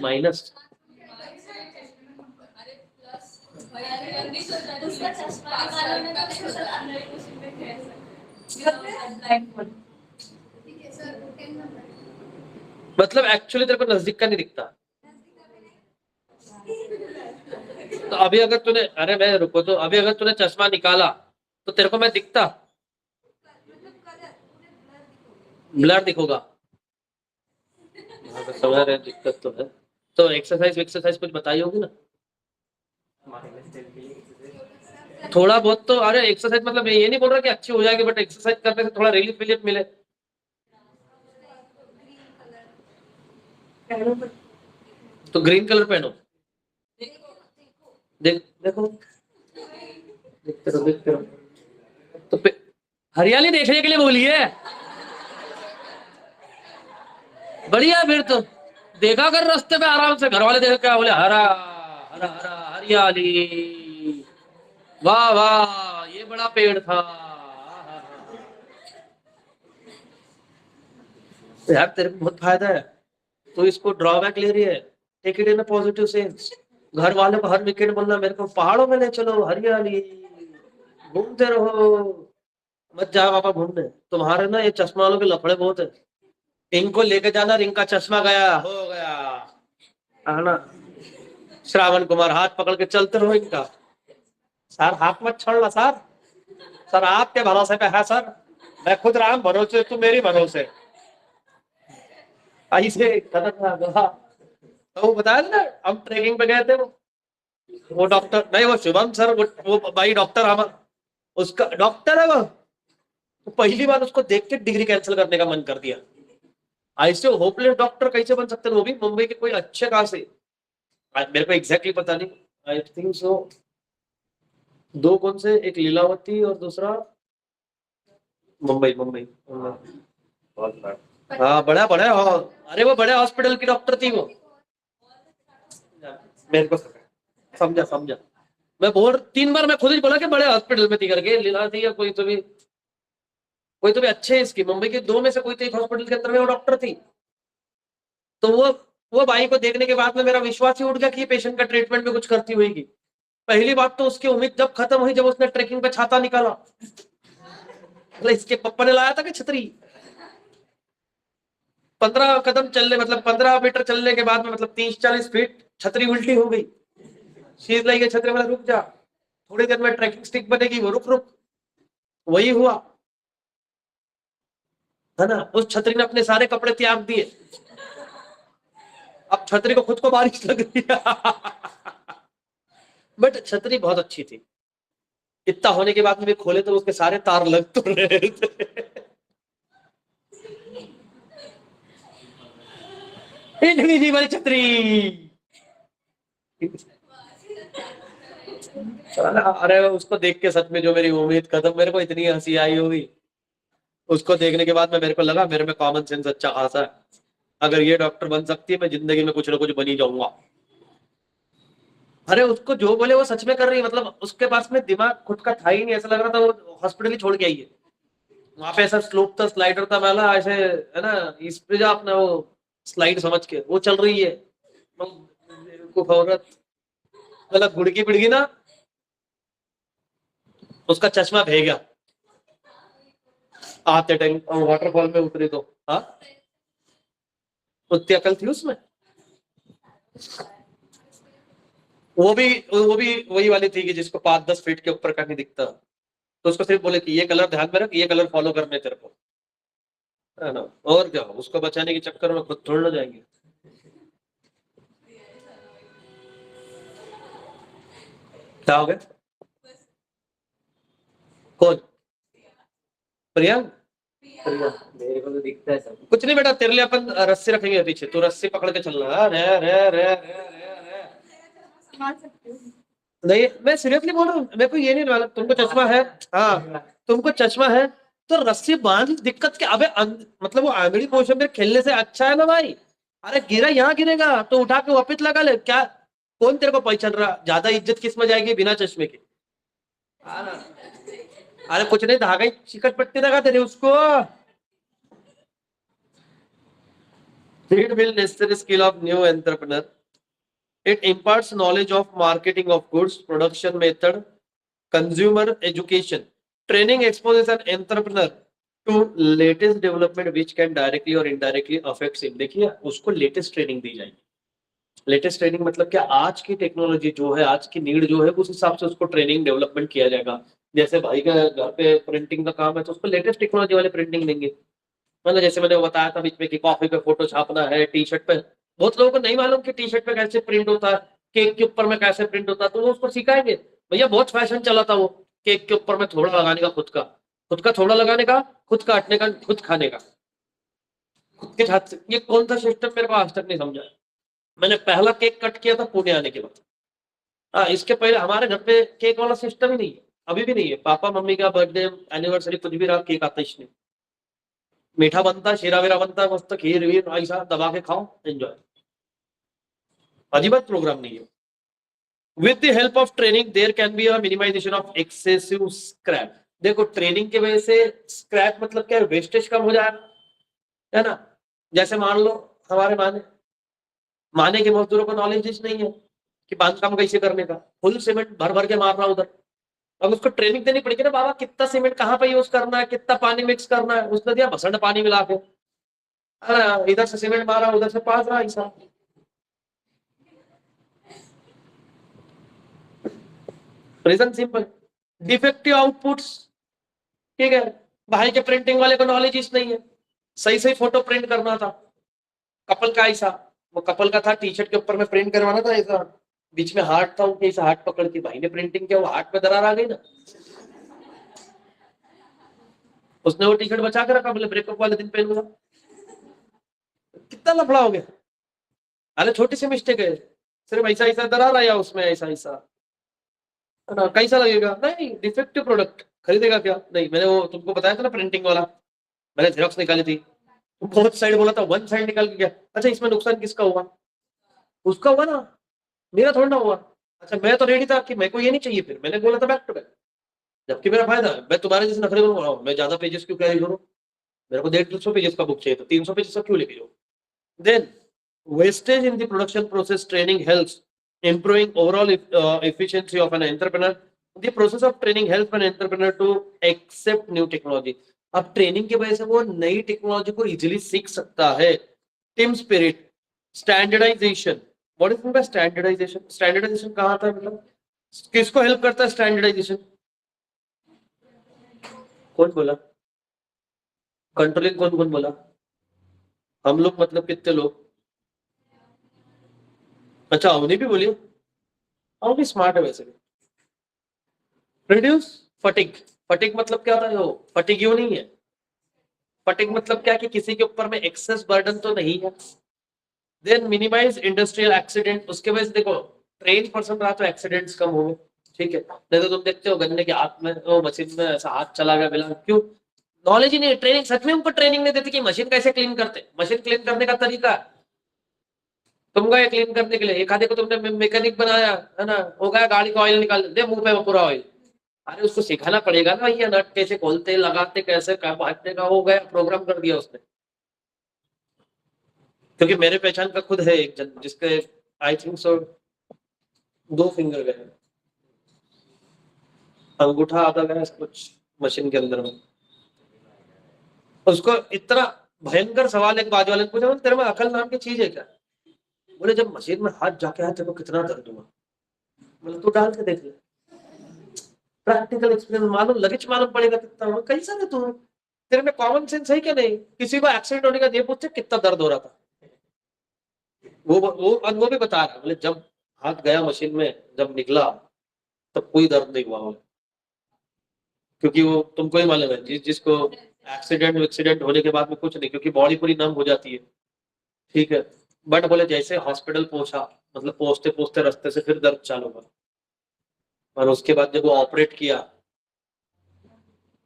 मतलब एक्चुअली तेरे को नजदीक का नहीं दिखता. तो अभी अगर तूने, अरे मैं रुको, तो अभी अगर तूने चश्मा निकाला तो तेरे को मैं दिखता? ब्लर दिखोगा. समझ रहे, दिक्कत तो है. तो एक्सरसाइज कुछ बताई होगी ना थोड़ा बहुत तो. अरे एक्सरसाइज मतलब ये नहीं बोल रहा कि अच्छी हो जाएगी, बट एक्सरसाइज करने से थोड़ा रिलीफ मिले. तो ग्रीन कलर पहनो. देखो देखते रहो. तो हरियाली देखने के लिए बोलिए. बढ़िया. फिर तो देखा कर रास्ते पे आराम से, घर वाले देख क्या बोले, हरा हरा हरा हरियाली, वाह वाह ये बड़ा पेड़ था. यार तेरे को बहुत फायदा है. तो इसको ड्रॉबैक ले रही है, take it in a positive sense. घर वालों को हर वीकेंड बोलना मेरे को पहाड़ों में ले चलो, हरियाली, घूमते रहो. मत जाओ पापा घूमने. तुम्हारे ना ये चश्मा वालों के लफड़े बहुत है. इनको लेके जाना, इनका चश्मा गया हो गया है ना. श्रावण कुमार हाथ पकड़ के चलते रहो इनका. सर हाथ मत छोड़ना सर आपके भरोसे पे है सर. मैं खुद राम भरोसे, तू मेरी भरोसे. ऐसे तो बताया ना हम ट्रेकिंग पे गए थे. वो डॉक्टर नहीं, वो शुभम सर, वो भाई डॉक्टर, हम उसका डॉक्टर है वो. तो पहली बार उसको देख के डिग्री कैंसिल करने का मन कर दिया. ऐसे होपलेस डॉक्टर कैसे बन सकते हैं, वो भी मुंबई के कोई अच्छे कहा से. मेरे को एग्जैक्टली पता नहीं. आई थिंक सो 2 कौन से, एक लीलावती और दूसरा मुंबई. हाँ बड़ा. अरे वो बड़े हॉस्पिटल की डॉक्टर थी वो. मेरे को समझा. मैं 3 बार मैं खुद ही बोला कि बड़े हॉस्पिटल में थी करके. लीलावती या कोई तो भी अच्छे इसकी मुंबई के 2 में से कोई तो एक हॉस्पिटल के अंदर में वो डॉक्टर थी. तो वो वो भाई को देखने के बाद में मेरा विश्वास ही उठ गया कि ये पेशेंट का ट्रीटमेंट में कुछ करती होगी। पहली बात तो उसकी उम्मीद जब खत्म हुई जब उसने ट्रेकिंग पे छाता निकाला। मतलब इसके पप्पा ने लाया था कि छतरी। 15 कदम चलने मतलब 15 मीटर चलने के बाद में मतलब 30-40 फीट छतरी उल्टी हो गई। शीज लाई छतरी वाला रुक जा, थोड़ी देर में ट्रैकिंग स्टिक बनेगी, वो रुक रुक। वही हुआ है ना। उस छतरी ने अपने सारे कपड़े त्याग दिए। अब छतरी को खुद को बारिश लग रही है। बट छतरी बहुत अच्छी थी। इतना होने के बाद में भी खोले तो उसके सारे तार लग तो रहे थे। इतनी सी वाली छतरी। अरे उसको देख के सच में जो मेरी उम्मीद खत्म, मेरे को इतनी हंसी आई होगी उसको देखने के बाद में। मेरे को लगा मेरे में कॉमन सेंस अच्छा खासा है, अगर ये डॉक्टर बन सकती है मैं जिंदगी में कुछ ना कुछ बनी जाऊंगा। अरे उसको जो बोले वो सच में कर रही है, मतलब उसके पास में दिमाग खुद का था ही नहीं। ऐसा लग रहा था वो हॉस्पिटल ही छोड़ के आई है। वहां पे ऐसा स्लोप था, स्लाइडर था, मैला ऐसे है ना, इस पे जा अपना वो स्लाइड समझ के वो चल रही है। बेवकूफ औरत, मतलब गुड़की पिड़गी ना। उसका चश्मा भे गया आते टाइम वाटरफॉल में उतरी तो। हाँ उतनी अकल थी उसमें। वो भी वही वाली थी कि जिसको 5-10 फीट के ऊपर का नहीं दिखता, तो उसको सिर्फ बोले कि ये कलर ध्यान में रख, ये कलर फॉलो करने तेरे को, है ना। और क्या, उसको बचाने के चक्कर में खुद थोड़ ना जाएंगे। क्या हो गया? कौन? प्रिया? प्रिया मेरे को तो दिखता है सब कुछ नहीं बेटा, तेरे लिए अपन रस्सी रखेंगे पीछे, तू रस्सी पकड़ के चलना। रे रे रे रे रे रे। नहीं मैं सीरियसली बोल रहा हूँ, मेरे को ये नहीं मालूम तुमको चश्मा है। हाँ तुमको चश्मा है तो रस्सी बांध, दिक्कत क्या? अबे मतलब वो आंगड़ी पोर्शन में खेलने से अच्छा है ना भाई। अरे गिरा यहाँ गिरेगा तो उठा के वापिस लगा ले क्या। कौन तेरे को पहचान रहा? ज्यादा इज्जत किस में जाएगी बिना चश्मे के? हाँ। अरे कुछ नहीं, धागा ही चिकट पट्टी लगा तेरे उसको। It will necessary skill of new entrepreneur. It imparts knowledge of marketing of goods, production method, consumer education. Training exposes an entrepreneur to latest development which can directly or indirectly affect him. देखिए उसको latest training दी जाएगी। Latest training मतलब क्या? आज की technology जो है, आज की नीड जो है, उस हिसाब से उसको ट्रेनिंग डेवलपमेंट किया जाएगा। जैसे भाई का घर पे प्रिंटिंग का काम है तो उसको लेटेस्ट टेक्नोलॉजी वाले प्रिंटिंग देंगे। मतलब जैसे मैंने बताया था बीच में कि कॉफी पे फोटो छापना है, टी शर्ट पे। बहुत लोगों को नहीं मालूम कि टी शर्ट पे कैसे प्रिंट होता है, केक के ऊपर में कैसे प्रिंट होता है, तो वो उसको सिखाएंगे। भैया बहुत फैशन चला था वो, केक के ऊपर में थोड़ा लगाने का, खुद का थोड़ा लगाने का, खुद काटने का, खुद खाने का, खुद के हाथ से। ये कौन सा सिस्टम मेरे को आज तक नहीं समझा। मैंने पहला केक कट किया था पुणे आने के बाद। हाँ इसके पहले हमारे घर पे केक वाला सिस्टम ही नहीं है, अभी भी नहीं है। पापा मम्मी का बर्थडे एनिवर्सरी कुछ भी रहा, केक आता ही नहीं। मीठा बनता है, शीरा वीरा बनता है, मस्त खीर वीर ऐसा दबा के खाओ, एंजॉय। अजीब प्रोग्राम नहीं है। With the help of training there can be a minimisation of excessive scrap. देखो ट्रेनिंग की वजह से स्क्रैप मतलब क्या है, वेस्टेज कम हो जाएगा, है ना। जैसे मान लो हमारे माने के मजदूरों को नॉलेज नहीं है कि बांधकाम कैसे करने का, फुल सीमेंट भर भर के मार रहा उधर। अब उसको ट्रेनिंग देनी पड़ेगी ना, बाबा कितना सीमेंट कहाँ पे यूज करना है, कितना पानी मिक्स करना है। उसने दिया भसड़ पानी मिला के, इधर से सीमेंट मारा उधर से पास रहा ऐसा। Reason simple, defective outputs. ठीक है, भाई के प्रिंटिंग वाले को नॉलेज नहीं है, सही सही फोटो प्रिंट करना था। कपल का ऐसा, वो कपल का था, टी शर्ट के ऊपर में प्रिंट करवाना था ऐसा, बीच में हार्ट था, उनके ऐसा हार्ट पकड़ के भाई ने प्रिंटिंग किया, वो हार्ट में दरार आ गई ना। उसने वो टी शर्ट बचा के रखा, बोले ब्रेकअप वाले दिन पहनूंगा। कितना लफड़ा हो गया। अरे छोटी सी मिस्टेक है, सिर्फ ऐसा ऐसा दरार आया उसमें, ऐसा ऐसा, है ना। कैसा लगेगा? नहीं, डिफेक्टिव प्रोडक्ट खरीदेगा क्या? नहीं। मैंने वो तुमको बताया था ना प्रिंटिंग वाला, मैंने जेरोक्स निकाली थी, बहुत साइड बोला था, वन साइड निकाल के गया। अच्छा इसमें नुकसान किसका हुआ? उसका हुआ ना, मेरा थोड़ा ना हुआ। अच्छा मैं तो रेडी था कि मेरे को ये नहीं चाहिए, फिर मैंने बोला था बैक टू बैक, जबकि मेरा फायदा है। मैं तुम्हारे जैसे नखरे करूंगा, मैं ज्यादा पेजेस क्यों कैरी करूं? मेरे को 150 पेजेस का बुक चाहिए, तो 300 पेजेस का क्यों लेके जाऊं? Then wastage in the production process training helps improving overall efficiency of an entrepreneur. The process of training helps an entrepreneur to accept new technology. अब ट्रेनिंग की वजह से वो नई टेक्नोलॉजी को इजीली सीख सकता है. Team spirit, standardisation. What is mean by standardisation? Standardisation कहाँ आता है, मतलब किसको हेल्प करता है स्टैंडर्डाइजेशन? कौन बोला? कंट्रोलिंग कौन कौन बोला? हम लोग मतलब कितने लोग? अच्छा, अवनी भी बोलिए. अवनी स्मार्ट है वैसे भी. Reduce fatigue. फटिग मतलब क्या था? वो फटिग क्यों नहीं है? फटिग मतलब क्या कि किसी के ऊपर में एक्सेस बर्डन तो नहीं है. Then minimise industrial accident. उसके वजह से देखो ट्रेन पर्सन रहा तो एक्सीडेंट्स कम होंगे. ठीक है, नहीं तो तुम देखते हो गन्ने के हाथ में वो मशीन में ऐसा हाथ चला गया बिना, क्यों? नॉलेज ही नहीं है. ट्रेनिंग सच में उनको ट्रेनिंग नहीं देती कि मशीन कैसे क्लीन करते. मशीन क्लीन करने का तरीका तुम गए क्लीन करने के लिए, एक आधे को तुमने मैकेनिक बनाया है ना, हो गया गाड़ी का ऑयल निकाल दे मुंह पे पूरा ऑयल. अरे उसको सिखाना पड़ेगा ना, ये नट कैसे खोलते लगाते कैसे बांटने का, हो गया प्रोग्राम कर दिया उसने. क्योंकि मेरे पहचान का खुद है एक जन जिसके आई थिंक सो 2 फिंगर गए, अंगूठा आधा गया कुछ मशीन के अंदर में. उसको इतना भयंकर सवाल एक बाजू वाले ने पूछा, तेरे में अकल नाम की चीज है क्या? बोले जब मशीन में हाथ जाके हाथ तेरे को कितना दर्द हुआ. बोले तू डाल के देख ले. प्रैक्टिकल एक्सपीरियंस मालूम लगेच मालूम पड़ेगा कितना हुआ. कैसा है तू? तेरे में कॉमन सेंस है क्या नहीं? किसी को एक्सीडेंट होने का ये पूछते कितना दर्द हो रहा था. वो अनुभव भी बता रहा. बोले जब हाथ गया मशीन में, जब निकला तब कोई दर्द नहीं हुआ. क्योंकि वो तुमको ही मालूम है जिसको एक्सीडेंट होने के बाद में कुछ नहीं, क्योंकि बॉडी पूरी नम हो जाती है. ठीक है, बट बोले जैसे हॉस्पिटल पहुंचा, मतलब पहुंचते पहुंचते रास्ते से फिर दर्द चालू हुआ. और उसके बाद जब वो ऑपरेट किया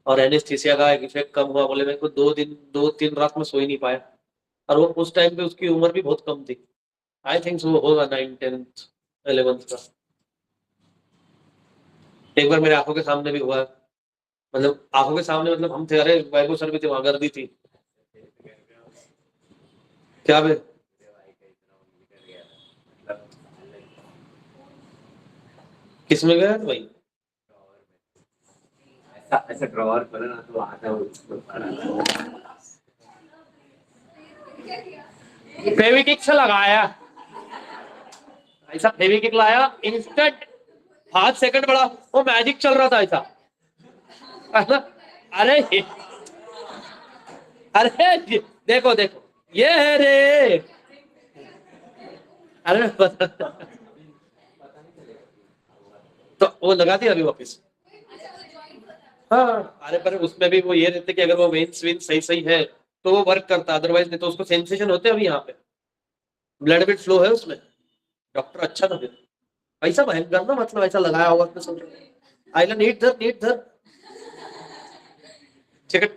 और एनेस्थीसिया का इफेक्ट कम हुआ, बोले मेरे को 2 3 रात में सो ही नहीं पाया. और वो उस टाइम पे उसकी उम्र भी बहुत कम थी. आई थिंक वो होगा 9th 10th 11th का. एक बार मेरे आंखों के सामने भी हुआ, मतलब आंखों के सामने, मतलब हम थे, अरे वैभव सर भी थे वहां, गर्दी थी. क्या बे? किसमें गया भाई? ऐसा ड्रॉवर खोला ना तो आता फेविकिक से लगाया, ऐसा फेविकिक लाया इंस्टेंट 5 सेकंड बड़ा वो मैजिक चल रहा था ऐसा. अरे अरे देखो देखो ये है रे. अरे तो वो लगा दिया अभी वापस. हाँ, अरे पर उसमें भी वो ये रहते कि अगर वो वेन्स वेन्स सही सही है तो वो वर्क करता, अदरवाइज नहीं तो उसको सेंसेशन होते अभी यहाँ पे. ब्लड बिट फ्लो है उसमें. डॉक्टर अच्छा था फिर. ऐसा भयंकर ना, मतलब ऐसा लगाया होगा तो समझ. आइला नीट धर चिकट.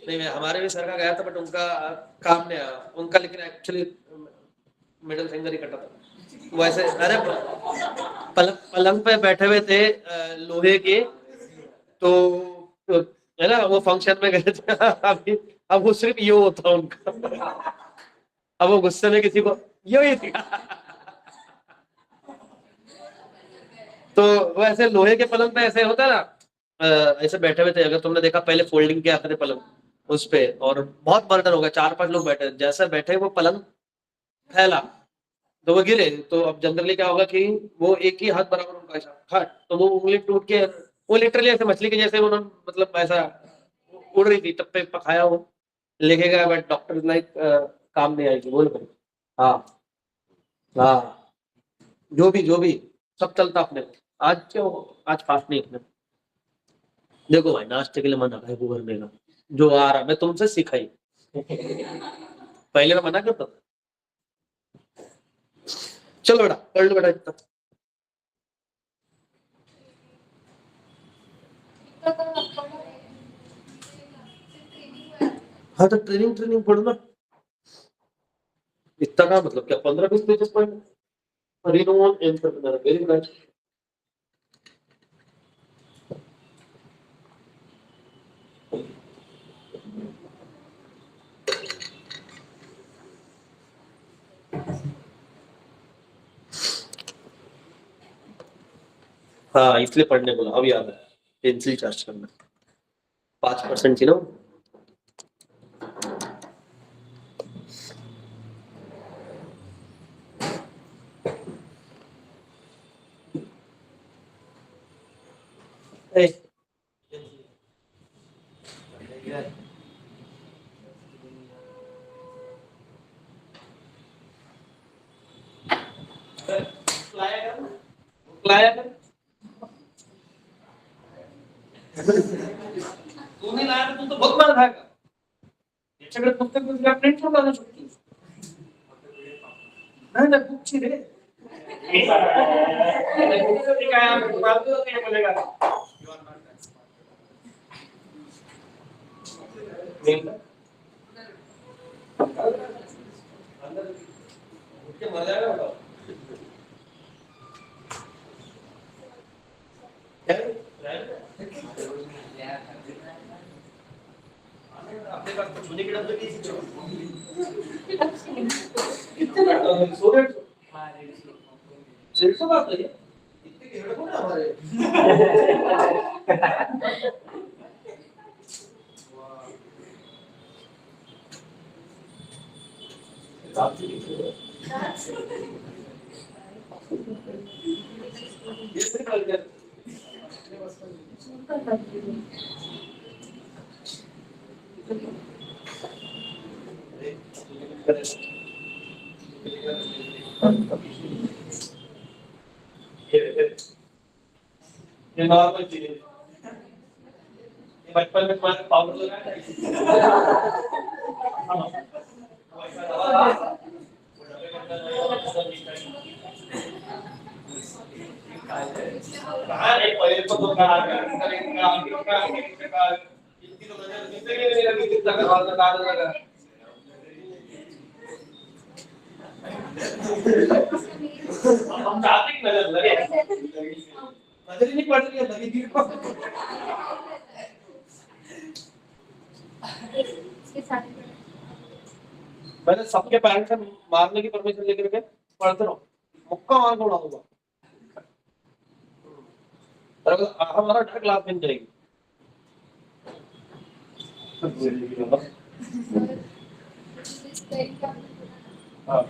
नहीं, मैं हमारे भी सर का गया था बट उनका काम नहीं आया उनका, लेकिन एक्चुअली मिडिल फिंगर ही कटा था वैसे. अरे पलंग पे बैठे हुए थे लोहे के, तो है ना, वो फंक्शन में गए थे. अभी अब वो सिर्फ ये होता उनका. अब वो गुस्से में किसी को ये ही थी. तो वो ऐसे लोहे के पलंग पे ऐसे होता है ना, ऐसे बैठे हुए थे. अगर तुमने देखा पहले फोल्डिंग के आते थे पलंग उस पे, और बहुत बर्डन हो गया, 4 5 लोग बैठे, जैसे बैठे वो पलंग फैला तो वो गिरे. तो अब जनरली क्या होगा कि वो एक ही हाथ बराबर उनका ऐसा हट, तो वो उंगली टूट के वो लिटरली ऐसे मछली के जैसे उन्होंने, मतलब ऐसा उड़ रही थी, तब पे पकाया वो लेके गया. बट डॉक्टर लाइक काम नहीं आएगी बोल भाई. हाँ हाँ, जो भी सब चलता अपने को. आज क्यों? आज फास्ट नहीं अपने. देखो भाई नाश्ते के लिए मना है वो करने का, जो आ रहा मैं तुमसे सिखाई. पहले मैं मना करता था. चलो बेटा पढ़ लो बेटा इतना. हाँ तो ट्रेनिंग पढ़ो ना. इतना का मतलब क्या 15 20 पेजेस पढ़. Renowned entrepreneur very nice. हाँ इसलिए पढ़ने बोला, अब याद है, पेंसिल चार्ज करना 5% थी ना वो। ए, लाया कर। तू नहीं लाया तो तू तो बहुत मार खाएगा। याच्याकडे पुस्तक तुझ्या प्रिंट करून आणू शकतोस। नाही ना बुकची रे। बुकचं काय मागतो ते बोलेगा। उसके मर जाएगा बताओ। अपने पास तो मुझे कितना तो कितने बैठा है 100 150 बात है इतने के हेडफोन है हमारे ये सिर्फ कल्चर ये नॉर्मल चीज है ये बचपन में तुम्हारे पाउडर लगाया कहाँ एक पहले तो करेंगे इतनी तो नजर जिंदगी में नहीं लगी जितना करवा लगा हम चाहते कि नजर लगे नजर ही नहीं पड़ रही है लगी मैंने सबके पैरेंट्स से मारने की परमिशन लेकर के पढ़ते रहो मुक्का मार को उड़ाऊंगा हमारा डर क्लास में जाएगी हाँ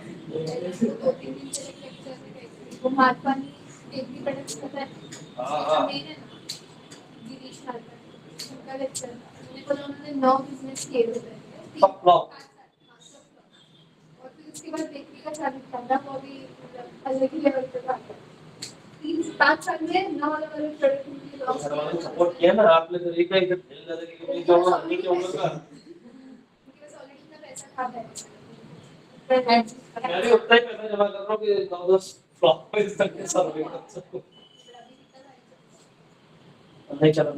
वो महात्मा एक भी बड़ा पता है हाँ गिरीश नाटक उनका लेक्चर मैंने बोला उन्होंने 9 बिजनेस किए हुए थे सब नौ और फिर उसके बाद बेकरी का चालू किया वो भी अलग ही लेवल पे था 3-5 साल में 9 अलग अलग प्रोडक्ट घर वालों ने सपोर्ट किया ना आपने तो एक ही खेल लगा कि मैं जो नहीं चाहूंगा उनके पास ऑलरेडी इतना पैसा था मैं भी उतना ही पैसा जमा कर रहा हूँ कि 9-10 फ्लॉप पे इस तक के सर्वे कर सकूं नहीं चला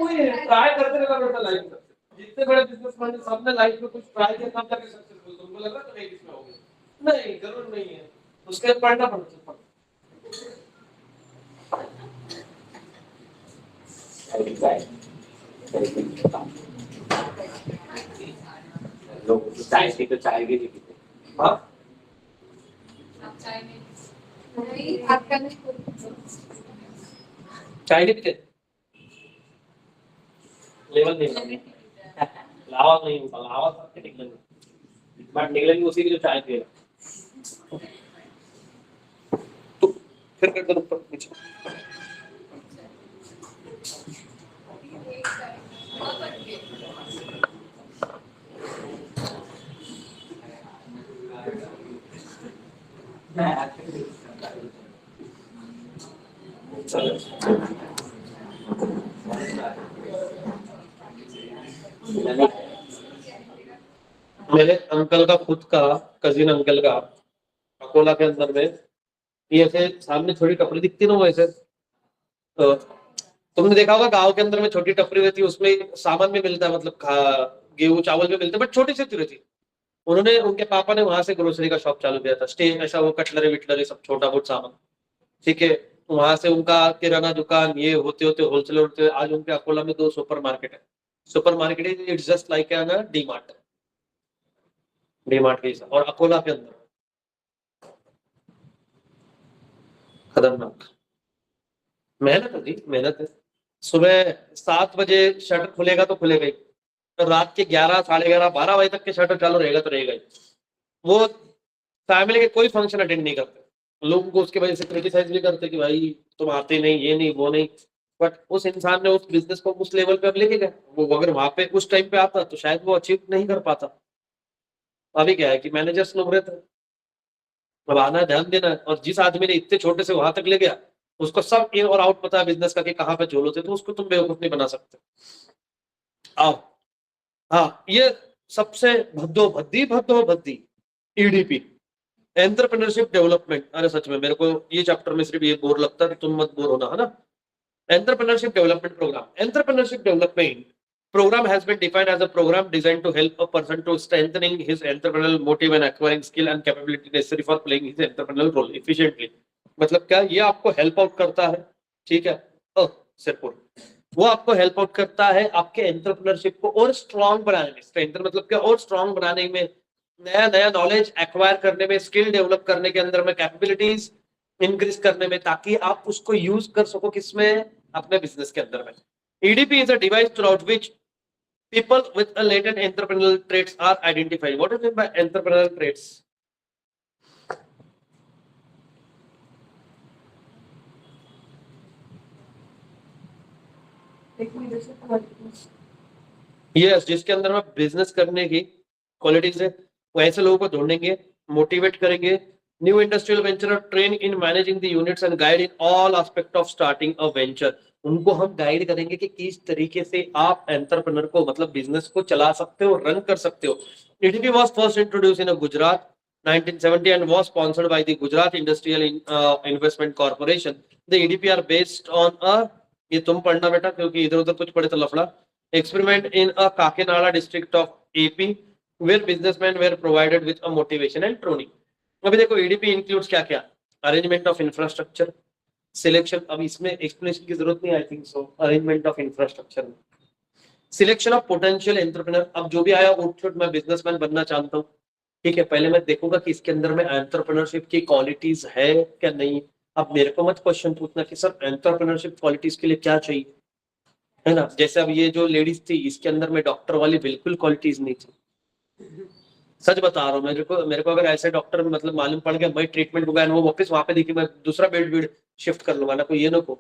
वही ट्राई करते रहना बेटा लाइफ में जितने बड़े बिजनेसमैन हैं सबने लाइफ में कुछ ट्राई किया तब जाके सक्सेसफुल तुमको लग रहा है नहीं इसमें हो गया नहीं जरूर नहीं है उसके पढ़ना पड़ता है लोग चाय पी तो चाय भी नहीं पीते हाँ आप चाय नहीं आपका नहीं चाय नहीं पीते लेवल नहीं लावा नहीं होगा लावा सबके निकलेंगे बट निकलेंगे उसी की जो चाय पिएगा तो फिर कर दो ऊपर नीचे मेरे अंकल का खुद का कजिन अंकल का अकोला के अंदर में ये ऐसे सामने छोटी टपरी दिखती ना वो ऐसे तो तुमने देखा होगा गांव के अंदर में छोटी टपरी रहती है उसमें सामान भी मिलता है मतलब गेहूं चावल भी मिलते हैं बट छोटी सी रहती है उन्होंने उनके पापा ने वहां से ग्रोसरी का शॉप चालू किया था स्टे ऐसा वो कटलरी विटलरी सब छोटा बहुत सामान ठीक है वहां से उनका किराना दुकान ये होते होते होलसेलर होते आज उनके अकोला में 2 सुपर मार्केट है super market it's just like an D mart के और अकोला के अंदर खतरनाक मेहनत है जी, मेहनत है। सुबह 7 बजे शटर खुलेगा तो खुलेगा ही, तो रात के 11, 11:30, 12 बजे तक के शटर चालू रहेगा तो रहेगा ही। वो फैमिली के कोई फंक्शन अटेंड नहीं करते, लोगों को उसकी वजह से क्रिटिसाइज भी करते कि भाई तुम आते नहीं, ये नहीं, वो नहीं। बट उस इंसान ने उस बिजनेस को उस लेवल पे अब लेके गए, वो अगर वहां पे उस टाइम पे आता तो शायद वो अचीव नहीं कर पाता। अभी क्या है कि मैनेजर्स लोग रहते हैं, अब आना है, ध्यान देना है, और जिस आदमी ने इतने छोटे से वहां तक ले गया उसको सब इन और आउट पता है बिजनेस का कि कहाँ पे झोल होते, तो उसको तुम बेवकूफ नहीं बना सकते। आओ, हाँ, ये सबसे भद्दो भद्दी ईडीपी, एंटरप्रेन्योरशिप डेवलपमेंट। अरे सच में मेरे को ये चैप्टर में सिर्फ ये बोर लगता है, तो तुम मत बोर होना, है ना। Entrepreneurship Development Program. Entrepreneurship Development Program has been defined as a program designed to help a person to strengthening his entrepreneurial motive and acquiring skill and capability necessary for playing his entrepreneurial role efficiently. मतलब क्या, ये आपको help out करता है, ठीक है, सिर्फ वो आपको हेल्प आउट करता है आपके एंटरप्रेन्योरशिप को और स्ट्रॉन्ग बनाने में। स्ट्रेंथन मतलब क्या, और स्ट्रॉन्ग बनाने में, नया नया नॉलेज एक्वायर करने में, स्किल डेवलप करने के अंदर में, कैपेबिलिटीज इंक्रीज करने में, ताकि आप उसको यूज कर सको किसमें, अपने बिजनेस के अंदर में। EDP is a device throughout which people with a latent entrepreneurial traits are identified. What is mean by entrepreneurial traits? Like leadership qualities. Yes, जिसके अंदर में बिजनेस करने की क्वालिटीज है, वो ऐसे लोगों को ढूंढेंगे, मोटिवेट करेंगे, new industrial venture, train in managing the units and guide in all aspect of starting a venture. उनको हम गाइड करेंगे कि किस तरीके से आप एंटरप्रेन्योर को, मतलब बिजनेस को चला सकते हो, रन कर सकते हो। EDP was first introduce in Gujarat 1970 and was sponsored by the Gujarat Industrial Investment Corporation. The EDP are based on a, ये तुम पढ़ना बेटा क्योंकि इधर उधर कुछ पढ़े तो लफड़ा, experiment in a Kakinada district of AP where businessmen were provided with a motivation and training. अभी देखो EDP includes क्या क्या, अरेंजमेंट ऑफ इंफ्रास्ट्रक्चर, सिलेक्शन, अब इसमें एक्सप्लेनेशन की जरूरत नहीं, I think so, arrangement of infrastructure, selection of potential entrepreneur. अब जो भी आया उठ मैं बिजनेसमैन बनना चाहता हूँ, ठीक है, पहले मैं देखूंगा कि इसके अंदर में एंटरप्रेन्योरशिप की क्वालिटीज है क्या नहीं। अब मेरे को मत क्वेश्चन पूछना कि सर एंटरप्रेन्योरशिप क्वालिटीज के लिए क्या चाहिए, है ना। जैसे अब ये जो लेडीज थी, इसके अंदर में डॉक्टर वाली बिल्कुल क्वालिटीज नहीं थी, सच बता रहा हूँ। मेरे को अगर ऐसे डॉक्टर मतलब मालूम पड़ गया, मैं ट्रीटमेंट होगा वो वापस वहां पे देखी, मैं दूसरा बेड शिफ्ट कर लूंगा ना, कोई ये ना को।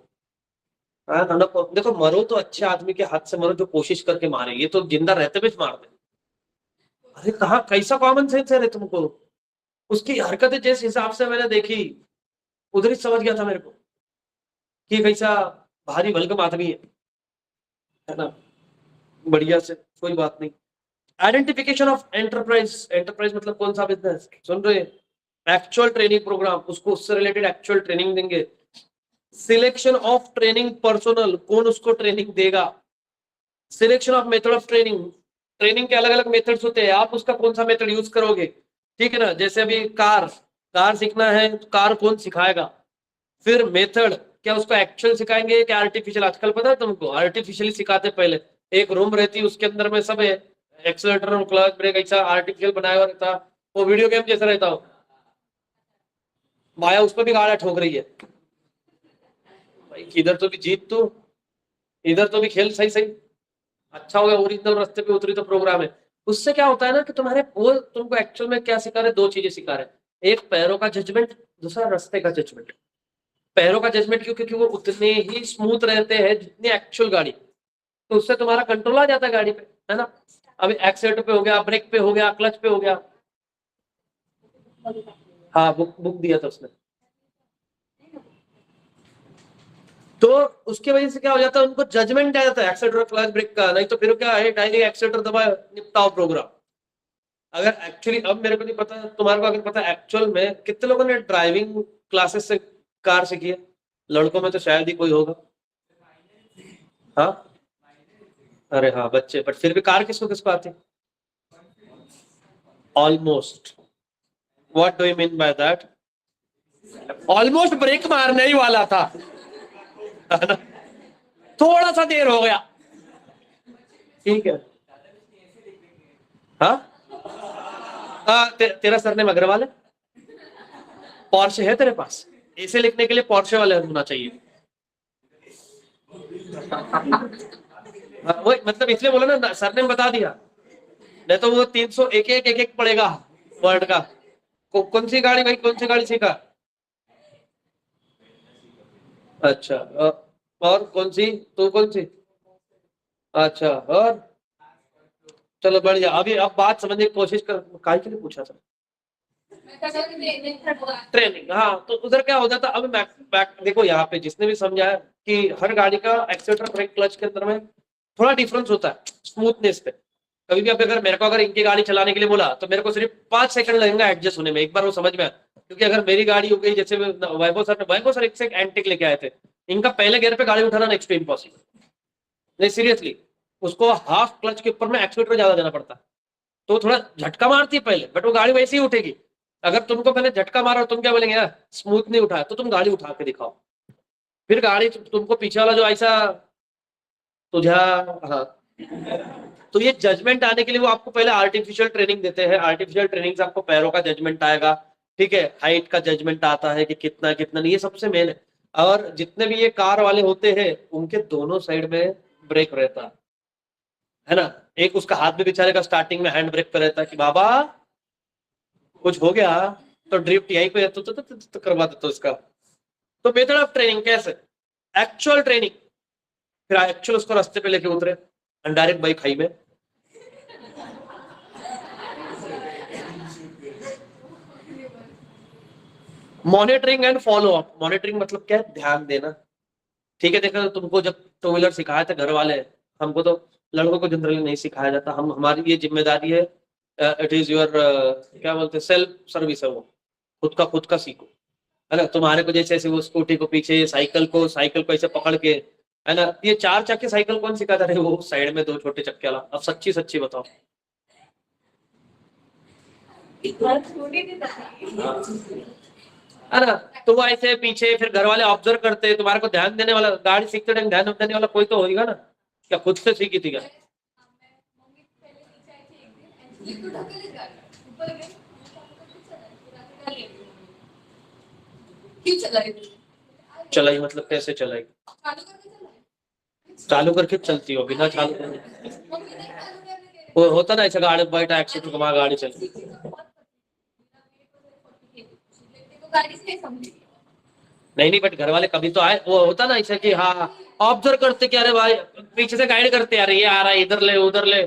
देखो, मरो तो अच्छे आदमी के हाथ से मरो जो कोशिश करके मारे, ये तो जिंदा रहते हुए मार दे। अरे कहा, कैसा कॉमन सेंस है रे तुमको। उसकी हरकतें जिस हिसाब से मैंने देखी, उधर ही समझ गया था मेरे को कि कैसा भारी भलकम आदमी है ना। बढ़िया से, कोई बात नहीं। आइडेंटिफिकेशन ऑफ एंटरप्राइज, एंटरप्राइज मतलब कौन सा बिजनेस, सुन रहे, एक्चुअल ट्रेनिंग प्रोग्राम, उसको उससे रिलेटेड एक्चुअल ट्रेनिंग देंगे। सिलेक्शन ऑफ ट्रेनिंग पर्सनल, कौन उसको ट्रेनिंग देगा। Selection of method of training, training के अलग अलग मेथड्स होते हैं, आप उसका कौन सा मेथड यूज करोगे, ठीक है ना। जैसे अभी कार सीखना है तो कार कौन सिखाएगा। फिर मेथड, क्या उसको एक्चुअल सिखाएंगे क्या आर्टिफिशियल। आजकल पता है तुमको, आर्टिफिशियली सिखाते, पहले एक रूम रहती उसके अंदर में सब है, एक्सीलरेटर और क्लच ब्रेक ऐसा आर्टिफिशियल बनाया हुआ रहता, वो वीडियो गेम जैसा रहता हो। माया उस पर भी गाड़ा ठोक रही है भाई, इधर तो भी जीत तू, इधर तो भी खेल सही सही। अच्छा हो गया ओरिजिनल रास्ते पे उतरी तो प्रोग्राम है। उससे क्या होता है ना कि तुम्हारे वो तुमको एक्चुअल में क्या सिखा रहे, दो चीजें सिखा रहे, एक पैरों का जजमेंट, दूसरा रास्ते का जजमेंट। पैरों का जजमेंट क्यों, क्योंकि वो उतने ही स्मूथ रहते हैं जितनी एक्चुअल गाड़ी, तो उससे तुम्हारा कंट्रोल आ जाता है गाड़ी पे, है ना। अभी एक्सीलेटर पे हो गया, ब्रेक पे हो गया, क्लच पे हो गया। हाँ, बुक दिया था उसने। तो उसकी वजह से क्या हो जाता है, उनको जजमेंट आ जाता है एक्सीलेटर क्लच ब्रेक का, नहीं तो फिर क्या है, डायरेक्ट एक्सीलेटर दबाए निपटाओ प्रोग्राम। अगर एक्चुअली, अब मेरे को नहीं पता तुम्हारे को अगर पता, एक्चुअल में कितने लोगों ने ड्राइविंग क्लासेस से कार सीखी है, लड़कों में तो शायद ही कोई होगा। हाँ, अरे हाँ बच्चे, बट फिर भी कार किसको किसको आती, almost. What do you mean by that, almost brake मारने ही वाला था, थोड़ा सा देर हो गया, ठीक है। हाँ, तेरा सरनेम अग्रवाल है, पोर्शे है तेरे पास, इसे लिखने के लिए पोर्शे वाले होना चाहिए। वही मतलब इसलिए बोला ना, सर ने बता दिया, नहीं तो वो 301 पड़ेगा वर्ड का। कौन सी गाड़ी भाई, कौन सी गाड़ी सीखा? अच्छा, और कौन सी, तू कौन सी? अच्छा, और चलो बढ़िया। अभी अब बात समझने की कोशिश कर, काय के लिए पूछा था? ट्रेनिंग, हाँ। तो उधर क्या हो जाता, अब देखो यहाँ पे जिसने भी समझाया कि हर गाड़ी का एक्सीलेटर ब्रेक क्लच के अंदर में थोड़ा डिफरेंस होता है स्मूथनेस पे। कभी भी अगर मेरे को अगर इनकी गाड़ी चलाने के लिए बोला तो मेरे को सिर्फ 5 सेकंड लगेगा एडजस्ट होने में, एक बार वो समझ में आया। क्योंकि अगर मेरी गाड़ी हो गई, जैसे वैभव सर एक से एक एंटिक लेके आए थे, इनका पहले गियर पे गाड़ी उठाना नेक्स्ट टू इम्पॉसिबल। नहीं सीरियसली, उसको हाफ क्लच के ऊपर में एक्सीलेटर ज्यादा देना पड़ता है, तो थोड़ा झटका मारती है पहले, बट वो गाड़ी वैसे ही उठेगी। अगर तुमको पहले झटका मारा और तुम क्या बोलेंगे, यार स्मूथ नहीं उठाया, तो तुम गाड़ी उठा के दिखाओ, फिर गाड़ी तुमको पीछे वाला जो ऐसा तुझा, हाँ। तो ये जजमेंट आने के लिए वो आपको पहले आर्टिफिशियल ट्रेनिंग देते हैं। आर्टिफिशियल ट्रेनिंग से आपको पैरों का जजमेंट आएगा, ठीक है, हाइट का जजमेंट आता है कि कितना कितना नहीं, ये सबसे मेन है। और जितने भी ये कार वाले होते हैं उनके दोनों साइड में ब्रेक रहता है ना। एक उसका हाथ भी बेचारे का स्टार्टिंग में हैंड ब्रेक पे रहता है कि बाबा कुछ हो गया तो ड्रिफ्ट यहीं पे तो करवा देते इसका। तो मेथड ऑफ ट्रेनिंग कैसे, एक्चुअल ट्रेनिंग, फिर एक्चुअल उसको रास्ते पे लेके उतरे डायरेक्ट बाइक खाई में। Monitoring and follow up. Monitoring मतलब क्या है, ध्यान देना, ठीक है। देखो तुमको जब टू व्हीलर सिखाया था घर वाले, हमको तो लड़कों को जनरली नहीं सिखाया जाता, हमारी ये जिम्मेदारी है, इट इज योर क्या बोलते हैं, सेल्फ सर्विस है, वो खुद का सीखो, है ना। तुम्हारे को जैसे वो स्कूटी को पीछे, साइकिल को ऐसे पकड़ के, है ना। ये 4 चक्के साइकिल कौन सिखाता है, वो साइड में 2 छोटे चक्के वाला। अब सच्ची बताओ, है ना। तो वो ऐसे पीछे, फिर घर वाले ऑब्जर्व करते, तुम्हारे को ध्यान देने वाला, गाड़ी सीखते टाइम ध्यान देने वाला कोई तो होगा ना। क्या खुद से सीखी थी क्या? चलाई मतलब कैसे चलाई? चालू करके चलती हो, बिना चालू करके? वो होता ना ऐसा, गाड़ी बैठा एक्सीडेंट घुमा गाड़ी चलती। नहीं, बट घर वाले कभी तो आए, वो होता ना ऐसा कि हाँ ऑब्जर्व करते कि अरे भाई पीछे से गाइड करते, अरे ये आ रहा है, इधर ले उधर ले।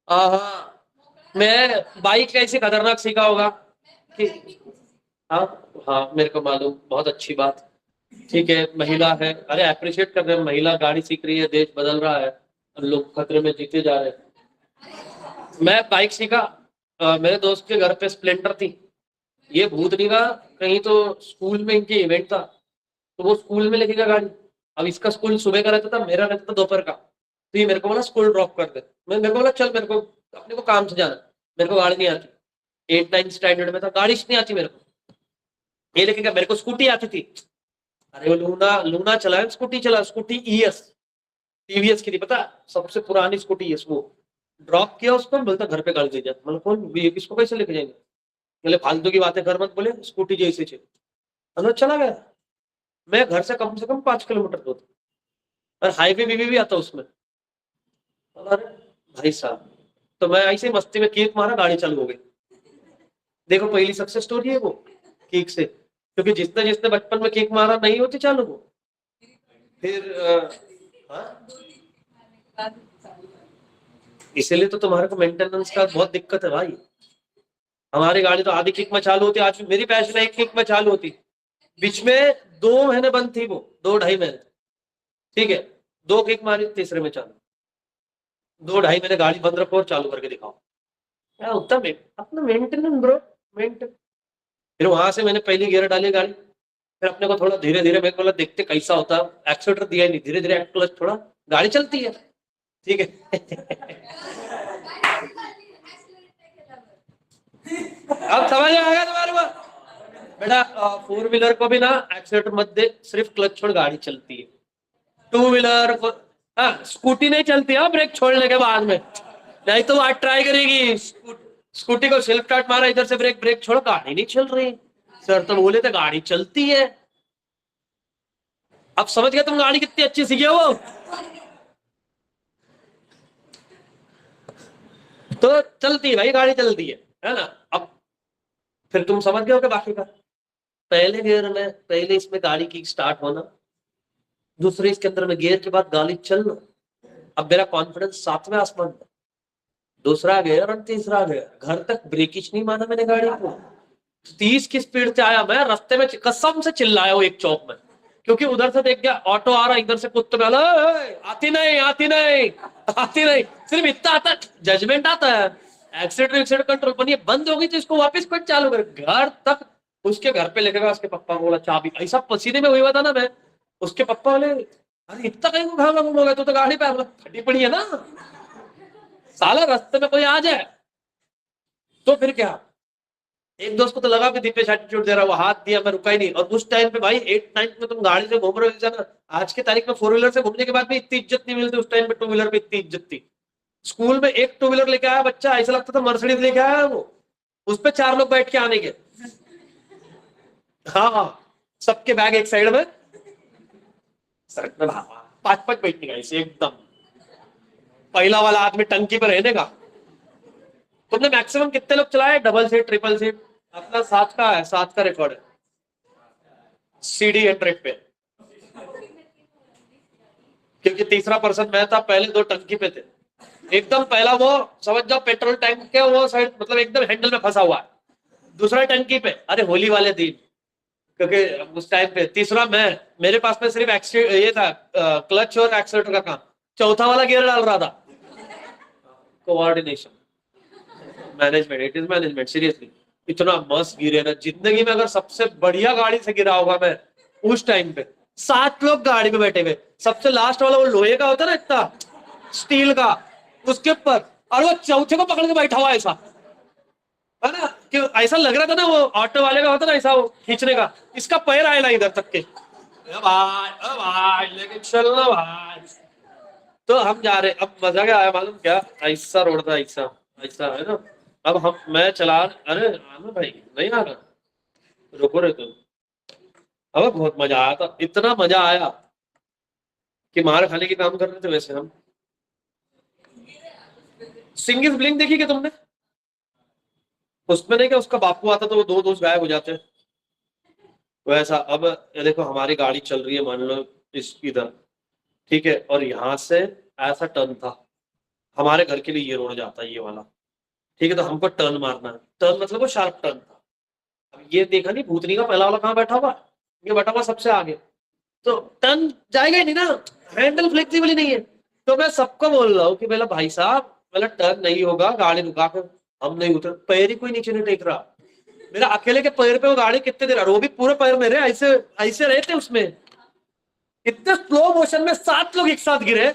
हाँ, मैं बाइक कैसे खतरनाक सीखा होगा कि हाँ हाँ, मेरे को मालूम, बहुत अच्छी बात, ठीक है। महिला है, अरे अप्रिशिएट कर रहे हैं, महिला गाड़ी सीख रही है, देश बदल रहा है, लोग खतरे में जीते जा रहे हैं। मैं बाइक सीखा, मेरे दोस्त के घर पे स्प्लेंडर थी, ये भूतनी का कहीं तो स्कूल में इनके इवेंट था, तो वो स्कूल में लेके गया गाड़ी। अब इसका स्कूल सुबह का रहता था, मेरा रहता था दोपहर का, तो ये मेरे को बोला स्कूल ड्रॉप कर दे। मेरे को बोला चल, मेरे को अपने को काम से जाना, मेरे को गाड़ी नहीं आती, 8-9 स्टैंडर्ड में था, गाड़ी नहीं आती मेरे को। ये लेके गया, मेरे को स्कूटी आती थी, अरे वो लूना चला, स्कूटी चला, स्कूटी ईएस टीवीएस की थी, पता, सबसे पुरानी स्कूटी ईएस। वो ड्रॉप किया उसको, बोलता घर पे गाड़ी दे जा। मतलब कौन, किसको कैसे लेके जाएंगे? बोले फालतू की बातें कर मत, बोले स्कूटी जैसे चले, चला गया। मैं घर से कम 5 किलोमीटर दूर, और हाईवे भी आता उसमें। अरे भाई साहब, तो मैं ऐसे मस्ती में किक मारा, गाड़ी चालू हो गई। देखो पहली सक्सेस स्टोरी है वो किक से, क्योंकि जिसने बचपन में किक मारा नहीं होती चालू वो। फिर इसीलिए तो तुम्हारे को मेंटेनेंस का बहुत दिक्कत है भाई। हमारी गाड़ी तो आधी किक में चालू होती, आज मेरी पैशन 1 किक में चालू होती, बीच में 2 महीने बंद थी वो, 2-2.5 महीने, ठीक है। 2 किक मारी, तीसरे में चालू, 2-2.5 महीने गाड़ी बंद रखो और चालू करके दिखाओ, क्या उत्तम है अपना मेंटेनेंस ब्रो, मेंटेन। फिर वहां से मैंने पहली गियर डाली गाड़ी, फिर अपने को थोड़ा धीरे धीरे मैं बोला देखते कैसा होता, एक्सीलेटर दिया नहीं, धीरे धीरे क्लच थोड़ा, गाड़ी चलती है, ठीक है। अब समझ में आएगा तुम्हारे को बेटा, 4 व्हीलर को भी ना एक्सीलेटर मत दे, सिर्फ क्लच छोड़ गाड़ी चलती है। 2 व्हीलर को, हाँ स्कूटी नहीं चलती है ब्रेक छोड़ने के बाद में, नहीं तो आज ट्राई करेगी स्कूटी को सेल्फ स्टार्ट मारा, इधर से ब्रेक छोड़, गाड़ी नहीं चल रही। सर तो बोले थे गाड़ी चलती है। अब समझ गए तुम गाड़ी कितनी अच्छी सीखी है वो। तो चलती है भाई, गाड़ी चलती है ना। अब फिर तुम समझ गए हो कि बाकी का पहले गियर में, पहले इसमें गाड़ी की स्टार्ट होना, दूसरे इसके अंदर में गियर के बाद गाड़ी चलना। अब मेरा कॉन्फिडेंस 7वें आसमान में, दूसरा गियर और तीसरा गियर, घर तक ब्रेकिज नहीं माना मैंने गाड़ी को। 30 की स्पीड से आया मैं, रास्ते में कसम से चिल्लाया हूं एक चौक में, क्योंकि उधर से देख गया ऑटो आ रहा, इधर से कुत्ते में आती नहीं आती नहीं आती नहीं, सिर्फ इतना आता, जजमेंट आता है, एक्सीडेंट कंट्रोल पर, ये बंद हो गई तो इसको वापस क्विट चालू कर। घर तक उसके घर पे लेके गया, उसके पप्पा को बोला चाबी, ऐसा पसीने में हुआ था ना मैं, उसके पप्पा बोले अरे इतना कहीं भागा घूम गया, तो गाड़ी पे फटी पड़ी है ना, साला रास्ते में कोई आ जाए तो फिर क्या। एक दोस्त को तो लगा कि दीपेश एटीट्यूड दे रहा, वो हाथ दिया, मैं रुका ही नहीं। और उस टाइम पे भाई 8-9 में तुम गाड़ी से घूम रहे हो ना, आज के तारीख में 4 व्हीलर से घूमने के बाद भी इतनी इज्जत नहीं मिलती, उस टाइम पे 2 व्हीलर पे इतनी इज्जत थी। स्कूल में एक 2 व्हीलर लेके आया बच्चा, ऐसा लगता था मर्सिडीज लेके आया वो, उस पे 4 लोग बैठ के आने के। हाँ, सबके बैग एक साइड में, सड़क में 5-5 बैठने का ऐसे एकदम, पहला वाला आदमी टंकी पर रहने का। तुमने मैक्सिमम कितने लोग चलाए, डबल सीट, ट्रिपल सीट? अपना 7 का है, 7 का रिकॉर्ड है CD 100 पे, क्योंकि तीसरा पर्सन मैं था, पहले 2 टंकी पे थे। एकदम पहला वो समझ जाओ पेट्रोल टैंक के वो साइड, मतलब एकदम हैंडल में फंसा हुआ है। दूसरा टंकी पे, अरे होली वाले दिन, क्योंकि उस टाइम पे। तीसरा मैं, मेरे पास में सिर्फ ये था क्लच और एक्सीलेटर का काम। चौथा वाला गियर डाल रहा था, coordination, management, it is management seriously. इतना मस्त गिरे ना, जिंदगी में अगर सबसे बढ़िया गाड़ी से गिरा होगा मैं उस टाइम पे। 7 लोग गाड़ी में बैठे हुए, सबसे लास्ट वाला वो लोहे का होता ना, इतना स्टील का, उसके ऊपर, और वो चौथे को पकड़ के बैठा हुआ ऐसा, है ना, कि ऐसा लग रहा था ना वो ऑटो वाले का होता ना ऐसा, वो खींचने का, इसका पैर आएगा इधर तक के, भाई लेकिन चलना भाई। तो हम जा रहे, अब मजा क्या आया मालूम क्या, ऐसा रोड था, ऐसा ऐसा है ना। अब मैं चला, अरे आना भाई, नहीं आना, रुको रे तुम। अब बहुत मजा आया था, इतना मजा आया कि मार खाने के काम कर रहे थे वैसे हम। सिंगिस ब्लिंक देखी क्या तुमने? उसमें नहीं क्या, उसका बापू आता तो वो 2 दोस्त गायब हो जाते हैं, वैसा। अब ये देखो हमारी गाड़ी चल रही है, मान लो इस इधर, ठीक है, और यहाँ से ऐसा टर्न था, हमारे घर के लिए ये रोड जाता है ये वाला, ठीक है, तो हमको टर्न मारना है। टर्न मतलब वो शार्प टर्न था। अब ये देखा नहीं भूतनी का पहला वाला कहाँ बैठा हुआ, ये बैठा हुआ सबसे आगे, तो टर्न जाएगा ही नहीं ना, हैंडल फ्लेक्सिबल ही नहीं है। तो मैं सबको बोल रहा हूँ कि बोला भाई साहब, बोला टर्न नहीं होगा, गाड़ी रुका कर। हम नहीं उतर, पैर ही कोई नीचे नहीं टेक रहा, मेरा अकेले के पैर पे वो गाड़ी कितने देर, वो भी पूरे पैर मेरे ऐसे ऐसे रहते उसमें, इतने स्लो मोशन में 7 लोग एक साथ गिरे।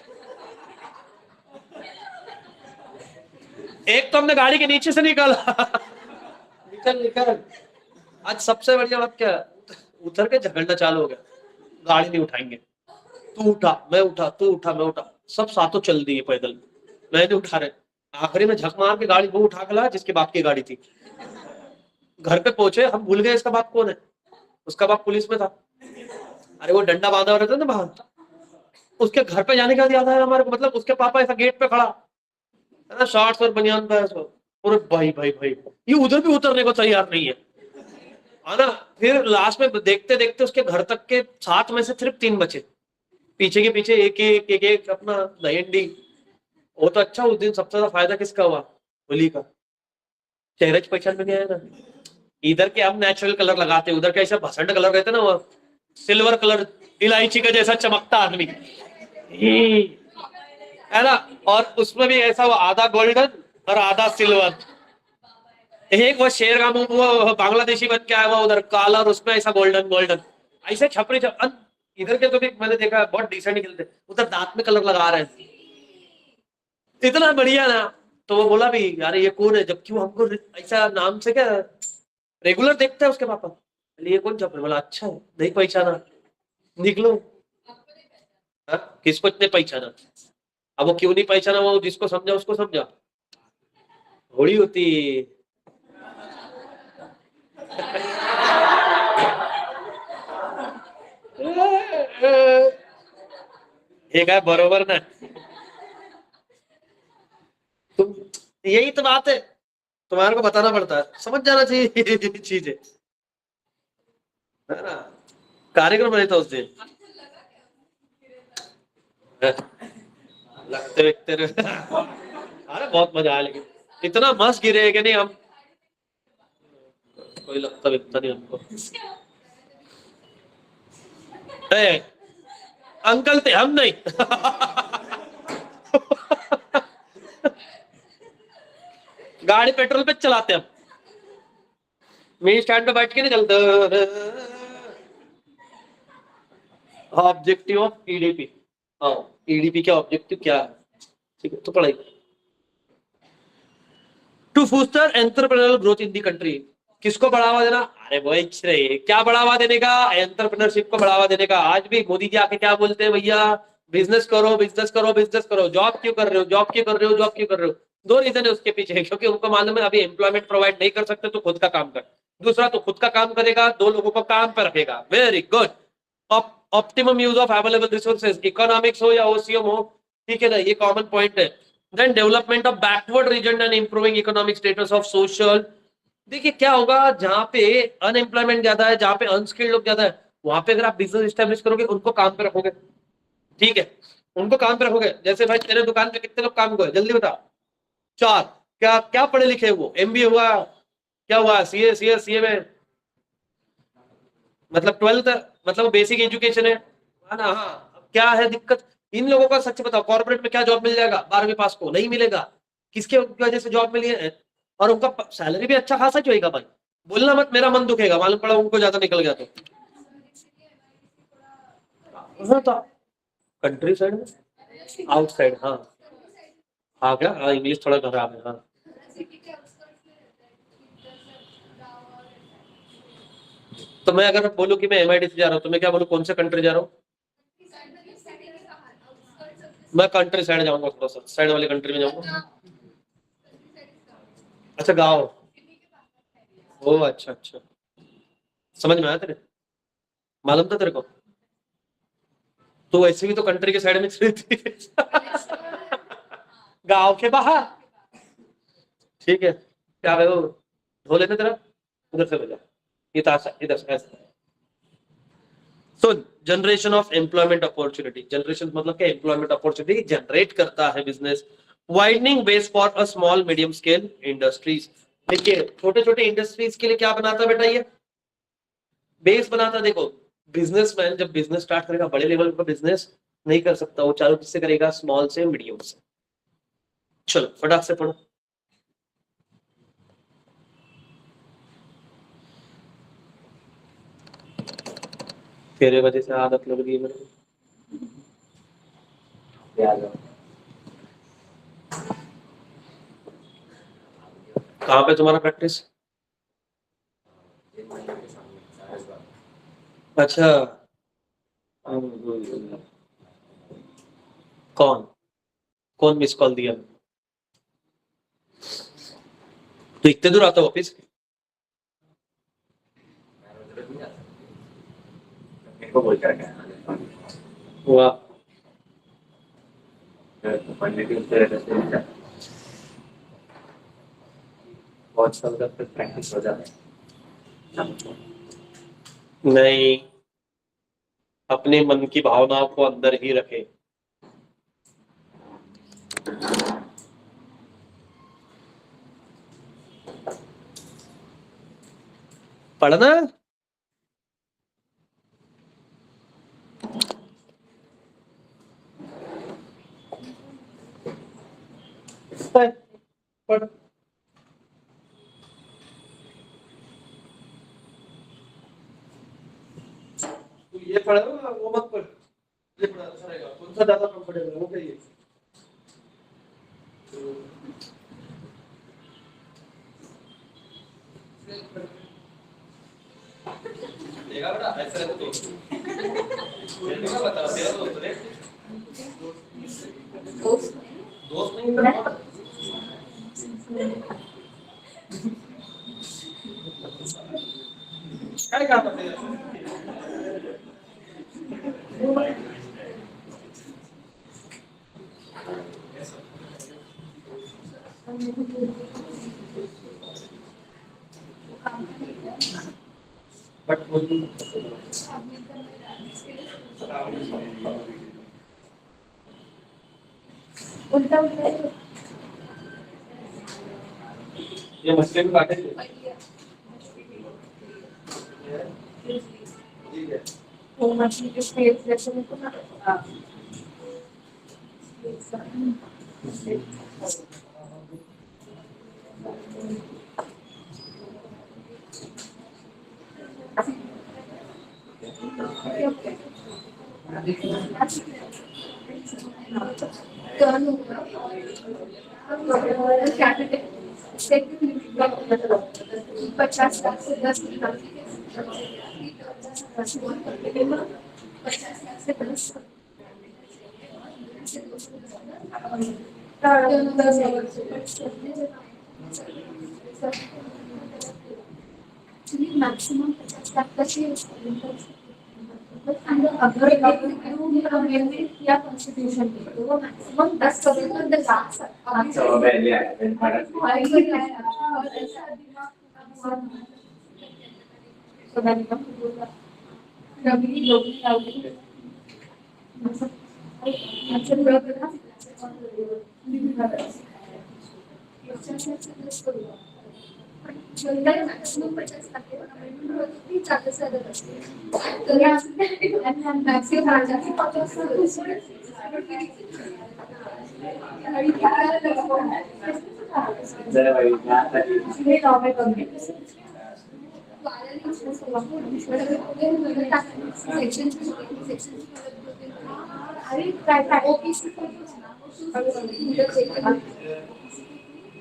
एक तो हमने गाड़ी के नीचे से निकाला निकल निकल। आज सबसे बढ़िया बात क्या, उतर के झगड़ना चालू हो गया, गाड़ी नहीं उठाएंगे, तू उठा मैं उठा, तू उठा मैं उठा, सब सातों चल दिए पैदल, मैं नहीं उठा रहे। आखिरी में झक मार के गाड़ी वो उठा के लाया जिसके बाप की गाड़ी थी। घर पे पहुंचे, हम भूल गए इसका बाप कौन है, उसका बाप पुलिस में था। अरे वो डंडा बांधा हुआ रहता ना बाहर, उसके घर पे जाने का याद आया हमारे को, मतलब उसके पापा ऐसा गेट पे खड़ा है ना, शॉर्ट्स और बनियान था ऐसा। और भाई भाई भाई ये उधर भी उतरने को तैयार नहीं है ना। फिर लास्ट में देखते देखते उसके घर तक के 7 में से सिर्फ 3 बचे, पीछे के पीछे एक एक एक एक अपना दहींडी। वो तो अच्छा, उस दिन सबसे ज्यादा फायदा किसका हुआ, होली का। चेहरे की पहचान में गया है ना, इधर के हम नेचुरल कलर लगाते, उधर के ऐसा भसंड कलर रहते ना, वो सिल्वर कलर, इलायची का जैसा चमकता आदमी है ना। और उसमें भी ऐसा वो आधा गोल्डन और आधा सिल्वर। एक वो शेर का मुंह, वो बांग्लादेशी बन के आया हुआ उधर काला, और उसमें ऐसा गोल्डन गोल्डन, ऐसे छपरी इधर के तो भी मैंने देखा बहुत डिसेंट निकलते, उधर दांत में कलर लगा रहे हैं, इतना बढ़िया ना। तो वो बोला भी यार ये कौन है, जबकि वो हमको ऐसा नाम से क्या रेगुलर देखता है उसके पापा, ये कौन छपरी, बोला अच्छा है, नहीं पहचाना, निकलो। किसको इतने पहचाना, अब वो क्यों नहीं पहचाना, वो जिसको समझा उसको समझा, होली होती हे काय बरोबर ना। तुम यही तो बात है, तुम्हारे को बताना पड़ता है, समझ जाना चाहिए चीजें, है ना। कार्यक्रम नहीं था उस दिन, लगते व्यक्ति अरे बहुत मजा आया, लेकिन इतना मस्त गिरे कि नहीं हम, कोई लगता व्यक्ता नहीं हमको। ए, अंकल थे हम नहीं। गाड़ी पेट्रोल पे चलाते हम, मेन स्टैंड पे बैठ के नहीं चलते। ऑब्जेक्टिव ऑफ ईडीपी, हाँ ईडीपी का ऑब्जेक्टिव क्या है, ठीक है, तो पढ़ाई। To foster entrepreneurial growth in the country, किसको बढ़ावा देना, अरे वो क्या बढ़ावा देने का, एंटरप्रेन्योरशिप को बढ़ावा देने का। आज भी मोदी जी आके क्या बोलते हैं, भैया बिजनेस करो बिजनेस करो बिजनेस करो, जॉब क्यों कर रहे हो जॉब क्यों कर रहे हो जॉब क्यों कर रहे हो। दो रीजन है उसके पीछे, क्योंकि उनको मालूम है अभी एम्प्लॉयमेंट प्रोवाइड नहीं कर सकते तो खुद का काम कर, दूसरा तो खुद का काम करेगा, दो लोगों को काम पर रखेगा। Very good, optimum use of available resources, economics हो या ओसीएम हो, ठीक है ना, ये कॉमन पॉइंट है। Then development of backward region and improving economic status of social. देखिए क्या होगा, जहां पे अनएम्प्लॉयमेंट ज्यादा है, जहां पे अनस्किल्ड लोग ज्यादा है, वहां पे अगर आप बिजनेस एस्टेब्लिश करोगे, उनको काम पे रखोगे, ठीक है, उनको काम पे रखोगे। जैसे भाई तेरे दुकान पे कितने लोग काम हुए, जल्दी बता, 4, क्या क्या पढ़े लिखे, वो एमबीए हुआ, क्या हुआ, सीए में, मतलब 12th, मतलब बेसिक एजुकेशन है ना। हाँ, अब क्या है दिक्कत, इन लोगों का सच बताओ, कॉर्पोरेट में क्या जॉब मिल जाएगा, 12वीं पास को नहीं मिलेगा, किसके वजह से जॉब मिली है, और उनका सैलरी भी अच्छा खासा होगा भाई, बोलना मत मेरा मन दुखेगा, मालूम पड़ा उनको ज्यादा निकल गया तो। हाँ तो कंट्री साइड में, आउटसाइड, हाँ हाँ, क्या हाँ, इंग्लिश थोड़ा खराब है, हाँ। तो मैं अगर बोलूँ कि मैं एमआईटी से जा रहा हूँ, तो मैं क्या बोलूँ, कौन से कंट्री जा रहा हूँ, मैं कंट्री साइड जाऊंगा, थोड़ा सा साइड वाले कंट्री में जाऊंगा। अच्छा गाँव, ओ अच्छा अच्छा, समझ में आया तेरे, मालूम था तेरे को, तो वैसे भी तो कंट्री के साइड में रहती है। गांव के बाहर, ठीक है, क्या है वो, धो लेते तेरा, उधर से भेजा, इधर से ऐसे। सो generation of employment opportunity, generation मतलब क्या, एम्प्लॉयमेंट अपॉर्चुनिटी जनरेट करता है business. Widening base for a small medium scale industries, देखिए छोटे छोटे इंडस्ट्रीज के लिए क्या बनाता बेटा, ये बेस बनाता। देखो बिजनेसमैन जब बिजनेस स्टार्ट करेगा, बड़े लेवल पर बिजनेस नहीं कर सकता, वो चालू किससे करेगा, स्मॉल से मीडियम से। चलो फटाक से पढ़ो। तेरे वजह से आदत लग गई मेरे को। कहाँ पे तुम्हारा प्रैक्टिस, अच्छा, कौन कौन मिस कॉल दिया, तो इतने दूर आता ऑफिस, वाह, बहुत साल तक प्रैक्टिस हो जाता है। नहीं, अपने मन की भावनाओं को अंदर ही रखे। पढ़ना, पढ़, तू ये पढ़, वो मत पढ़, ये पढ़, अच्छा रहेगा, कौन सा ज्यादा कंफर्टेबल है वो कहिए। देखा बेटा, ऐसे रहते तो मेरे को बता, तेरा दोस्त रे, दोस्त नहीं है, क्या काम करते हैं। बट वो उल्टा उल्टा ये मछली भी काटे वो मछली के फेस जैसे मुझको ना टर्न होगा कैपिटल सेकंड 50 लाख से 10 लाख 50 लाख से 10 मैक्सिमम 50 लाख तक ही अगर या कॉन्स्टिट्यूशन तो वो मैक्सिमम 10 करोड़ तक दिखा सकता है तो पहले आया तो मैंने कहा रवि लोग अच्छा लोग मैक्सिमम 50 लाख चालीस से ज्यादा तो मैक्सिमम आ जाती 50 जरा भाई बात है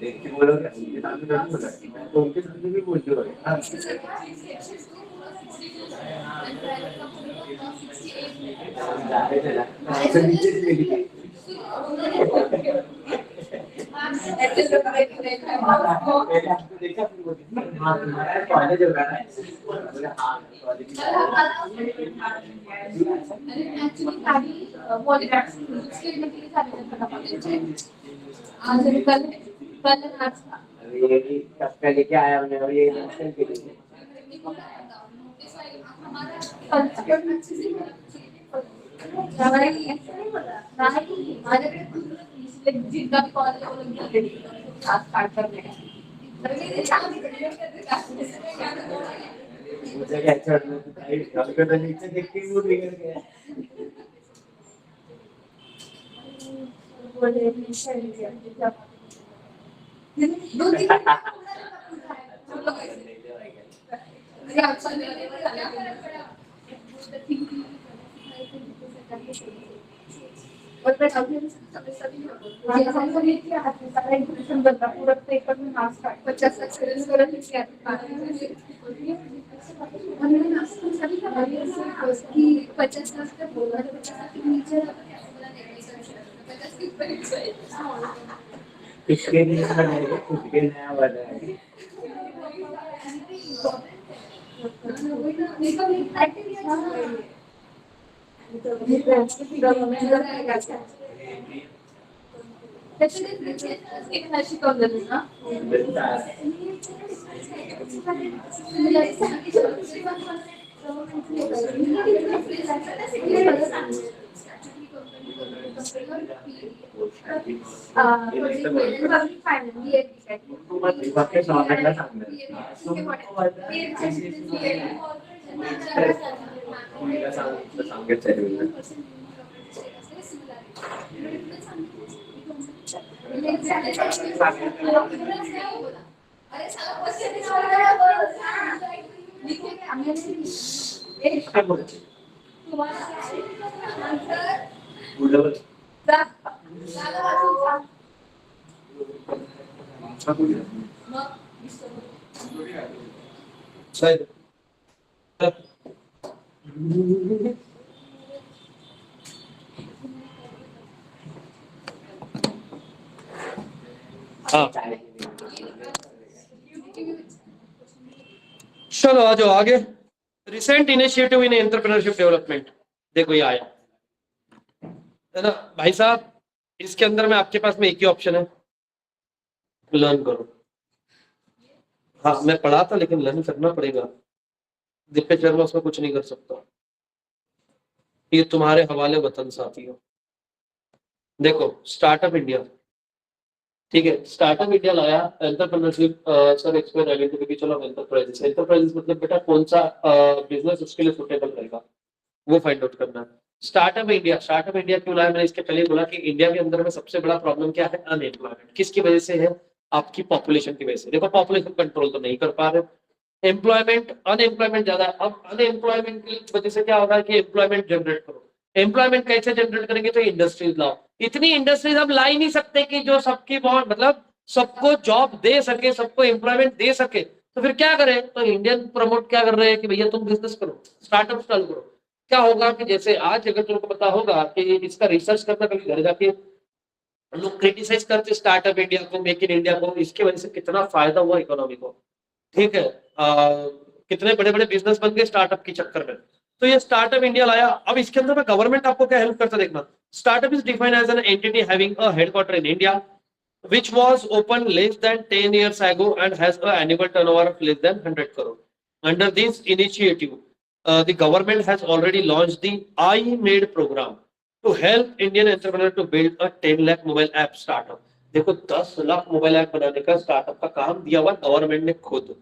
देख के बोलो क्या ये नाम भी नहीं बोला मैं तो उनके सामने भी बोल रहा हूं जाते थे ना ऐसे नीचे से लिखे देखा फिर वो हां पहले जब गाना है बोले हां एक्चुअली सारी पॉलीग्राफ्स के लिए सारी आज कल आज ये भी कब लेके आया हमने और ये इलेक्शन के लिए हमारा कल्चर अच्छे से नहीं हमारे जिनका भी कॉलेज वो लोग स्टार्ट कर रहे हैं मुझे क्या छोड़ना हमको तो नीचे देख के मूड बिगड़ गया बोले दो तीन और मैं अभी सभी बनता पूरा पेपर में मार्क्स काट 50 लाख से करा कि सभी का कि 50 लाख तक बोला 50 लाख के नीचे 50 के ऊपर इसके लिए बनेगा खुद के नया वाला है चलो आ जाओ आगे। Recent initiative in entrepreneurship development, देखो ये आया है ना भाई साहब। इसके अंदर में आपके पास में एक ही ऑप्शन है, लर्न करो। हाँ मैं पढ़ा था लेकिन लर्न करना पड़ेगा, दिव्य शर्मा उसमें कुछ नहीं कर सकता, ये तुम्हारे हवाले वतन साथियों। देखो स्टार्टअप इंडिया, ठीक है, स्टार्टअप इंडिया लाया entrepreneurship sir explain identification of enterprises. Enterprises मतलब बेटा कौन सा बिजनेस उसके लिए सुटेबल रहेगा वो फाइंड आउट करना है। स्टार्टअप इंडिया क्यों लाया, मैंने इसके पहले ही बोला कि इंडिया के अंदर में सबसे बड़ा प्रॉब्लम क्या है, अनएम्प्लॉयमेंट। किसकी वजह से है, आपकी पॉपुलेशन की वजह से। देखो पॉपुलेशन कंट्रोल तो नहीं कर पा रहे, एम्प्लॉयमेंट अनएम्प्लॉयमेंट ज्यादा है। अब अनएम्प्लॉयमेंट की वजह से क्या होगा कि एम्प्लॉयमेंट जनरेट करो। एम्प्लॉयमेंट कैसे जनरेट करेंगे, तो इंडस्ट्रीज लाओ। इतनी इंडस्ट्रीज हम ला ही नहीं सकते कि जो सबकी बहुत मतलब सबको जॉब दे सके, सबको एम्प्लॉयमेंट दे सके। तो फिर क्या करें, तो इंडियन प्रमोट क्या कर रहे हैं कि भैया तुम बिजनेस करो, स्टार्टअप चालू करो। क्या होगा कि जैसे आज अगर तुमको पता होगा कि इसका रिसर्च करना, कभी घर जाके लोग क्रिटिसाइज करते स्टार्टअप इंडिया को, मेक इन इंडिया को, इसकी वजह से कितना फायदा हुआ इकोनॉमी को, ठीक है। कितने बड़े बड़े बिजनेस बन गए स्टार्टअप के चक्कर में। तो ये स्टार्टअप इंडिया लाया। अब इसके अंदर में गवर्नमेंट आपको क्या हेल्प करता देखना। Startup is defined as an entity having a headquarter in India which was opened less than 10 years ago and has an annual turnover of less than 100 crore. Under this initiative, the government has already launched the iMade program to help Indian entrepreneurs to build a 10 lakh mobile app startup. देखो 10 lakh mobile app बनाने का startup का काम दिया हुआ government ने खुद।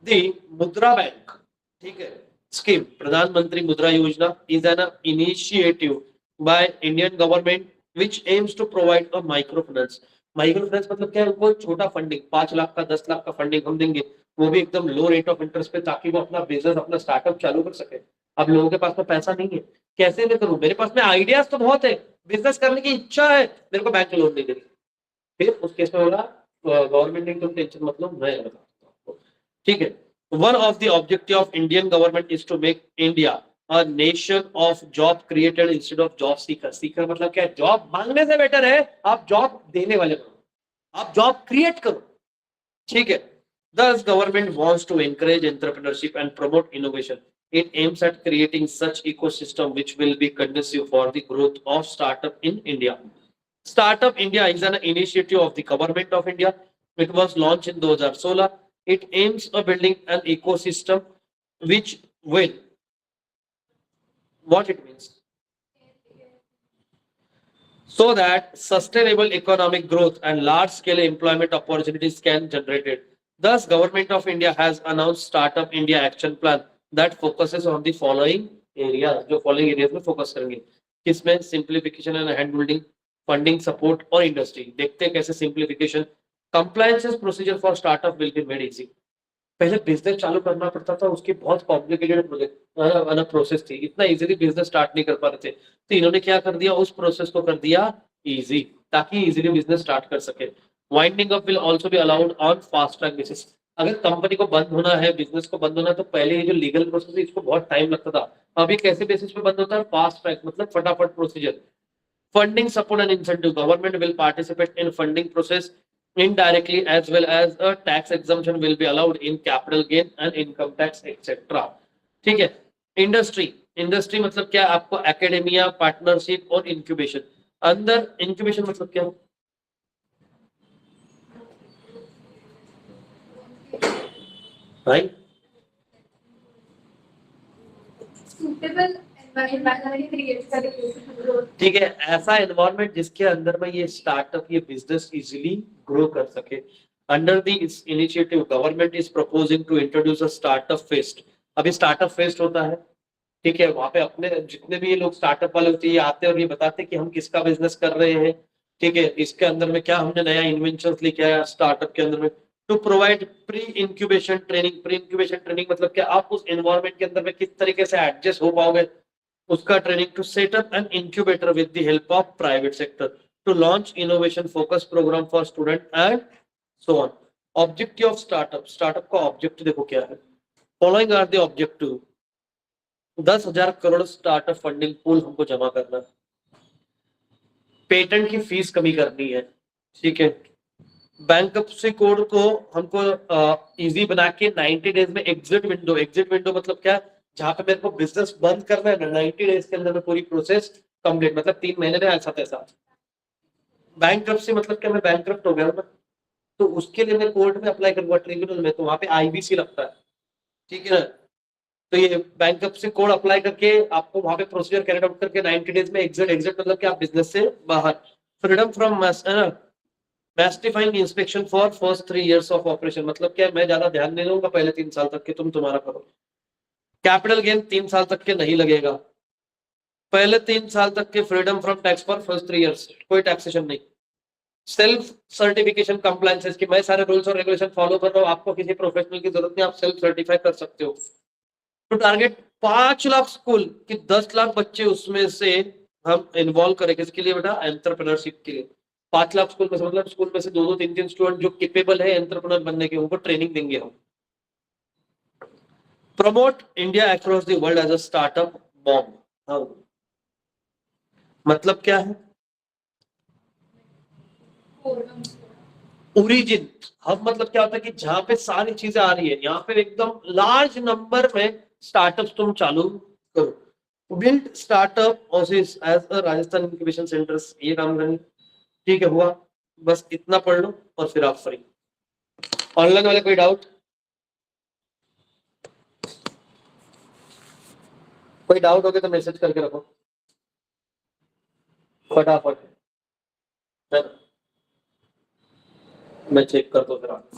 दी मुद्रा बैंक, ठीक है, स्कीम प्रधानमंत्री मुद्रा योजना is an initiative by Indian government which aims to provide a microfinance. Micro finance मतलब क्या है, उनको छोटा फंडिंग 5 लाख का 10 लाख का फंडिंग हम देंगे, वो भी एकदम लो रेट ऑफ इंटरेस्ट पे, ताकि वो अपना बिजनेस अपना स्टार्टअप चालू कर सके। अब लोगों के पास में पैसा नहीं है, कैसे मैं करूं, मेरे पास में आइडियाज तो बहुत है, बिजनेस करने की इच्छा है, मेरे को बैंक लोन नहीं देगी। फिर उस केस में बोला गवर्नमेंट ने तुम टेंशन मत लो, मैं बताता हूं आपको, ठीक है। One of the objective of Indian government is to make India a nation of job created instead of job seeker. Seeker मतलब क्या है, जॉब मांगने से बेटर है आप जॉब देने वाले बनो, आप जॉब क्रिएट करो, ठीक है। Thus government wants to encourage entrepreneurship and promote innovation. It aims at creating such ecosystem which will be conducive for the growth of startup in India. Startup India is an initiative of the government of India. It was launched in 2016. It aims at building an ecosystem which will, what it means, so that sustainable economic growth and large scale employment opportunities can be generated. Thus government of India has announced Startup India action plan that focuses on the following areas. जो following areas में focus करेंगे, किसमें, simplification and hand holding, funding support और industry। देखते हैं कैसे simplification, compliance procedure for startup will be made easy। पहले business चालू करना पड़ता था, उसकी बहुत कॉम्प्लिकेटेड प्रोसेस थी, इतना इजीली बिजनेस स्टार्ट नहीं कर पा रहे थे। तो इन्होंने क्या कर दिया, उस प्रोसेस को कर दिया इजी, ताकि इजीली बिजनेस स्टार्ट कर सके। Winding up will also be allowed on fast track basis. अगर कंपनी को बंद होना है, बिजनेस को बंद होना है, तो पहले ये जो लीगल प्रोसेस है इसको बहुत टाइम लगता था, अभी कैसे बेसिस पे बंद होता है, फास्ट ट्रैक मतलब फटाफट procedure. Funding support and incentive, government will participate in funding process indirectly, as well as a tax exemption will be allowed in capital gain and income tax etc. ठीक है। Industry मतलब क्या, आपको academia, partnership और incubation. अंदर incubation मतलब क्या, right, suitable environment create करें, ठीक है, ऐसा एनवायरनमेंट जिसके अंदर में ये स्टार्टअप, ये बिजनेस इजीली ग्रो कर सके। अंडर द इस initiative government is proposing to introduce a startup fest. अभी स्टार्टअप फेस्ट होता है, ठीक है, वहां पे अपने जितने भी ये लोग स्टार्टअप वाले होते हैं, ये आते हैं और ये बताते हैं कि हम किसका बिजनेस कर रहे हैं, ठीक है, इसके अंदर में क्या हमने नया इन्वेंशन लेके आया स्टार्टअप के अंदर में। To provide pre incubation training मतलब क्या, आप उस एनवायरनमेंट के अंदर में किस तरीके से एडजस्ट हो पाओगे, उसका training. To set up an incubator with the help of private sector, to launch innovation focus programme for student and so on. Objective of startup का ऑब्जेक्टिव देखो क्या है, following are the objective. 10,000 crore startup funding pool हमको जमा करना है, patent की fees कमी करनी है, ठीक है, बैंक्रप्सी कोड को हमको इजी बना के 90 डेज में एग्जिट विंडो मतलब क्या, जहां पे मेरे को बिजनेस बंद करना है ना, 90 डेज के अंदर में पूरी प्रोसेस कंप्लीट, मतलब 3 महीने में ऐसा तैसा। बैंक्रप्सी मतलब क्या, मैं बैंक्रप्ट हो गया ना, तो उसके लिए मैं कोर्ट में अप्लाई करूंगा, ट्रिब्यूनल में, तो वहां पे आईबीसी लगता है, ठीक है ना। तो ये बैंक्रप्सी कोड अप्लाई करके आपको वहां पे प्रोसीजर कैरी आउट करके 90 डेज में एग्जिट, मतलब कि आप बिजनेस से बाहर। Freedom from mystifying inspection for first 3 years of operation, मतलब क्या, मैं ज्यादा ध्यान नहीं दूंगा पहले 3 साल तक के, तुम तुम्हारा करो। कैपिटल गेन 3 साल तक के नहीं लगेगा, पहले 3 साल तक के freedom from tax for first 3 years, कोई टैक्सेशन नहीं। सेल्फ सर्टिफिकेशन कंप्लायंसेस की मैं सारे रूल्स और रेगुलेशन फॉलो कर रहा हूँ, आपको किसी प्रोफेशनल की जरूरत नहीं, आप सेल्फ सर्टिफाई कर सकते हो। तो टारगेट 5 लाख स्कूल कि 10 लाख बच्चे उसमें से हम इन्वॉल्व करें, किसके लिए बेटा, एंटरप्रेन्योरशिप के लिए। 5 लाख स्कूल में से, मतलब स्कूल में से 2-2 3-3 स्टूडेंट जो कैपेबल है एंटरप्रेन्योर बनने के, उनको ट्रेनिंग देंगे हम। Promote India across the world as a startup bomb, मतलब क्या है, ओरिजिन हब, मतलब क्या होता है कि जहां पे सारी चीजें आ रही है, यहाँ पे एकदम लार्ज नंबर में स्टार्टअप्स तुम चालू करो। Build startup office as a Rajasthan incubation centres, ये काम करेंगे, ठीक है, हुआ। बस इतना पढ़ लो और फिर आप फ्री। ऑनलाइन वाले कोई डाउट, कोई डाउट हो गया तो मैसेज करके रखो फटाफट, मैं चेक कर दो फिर आप।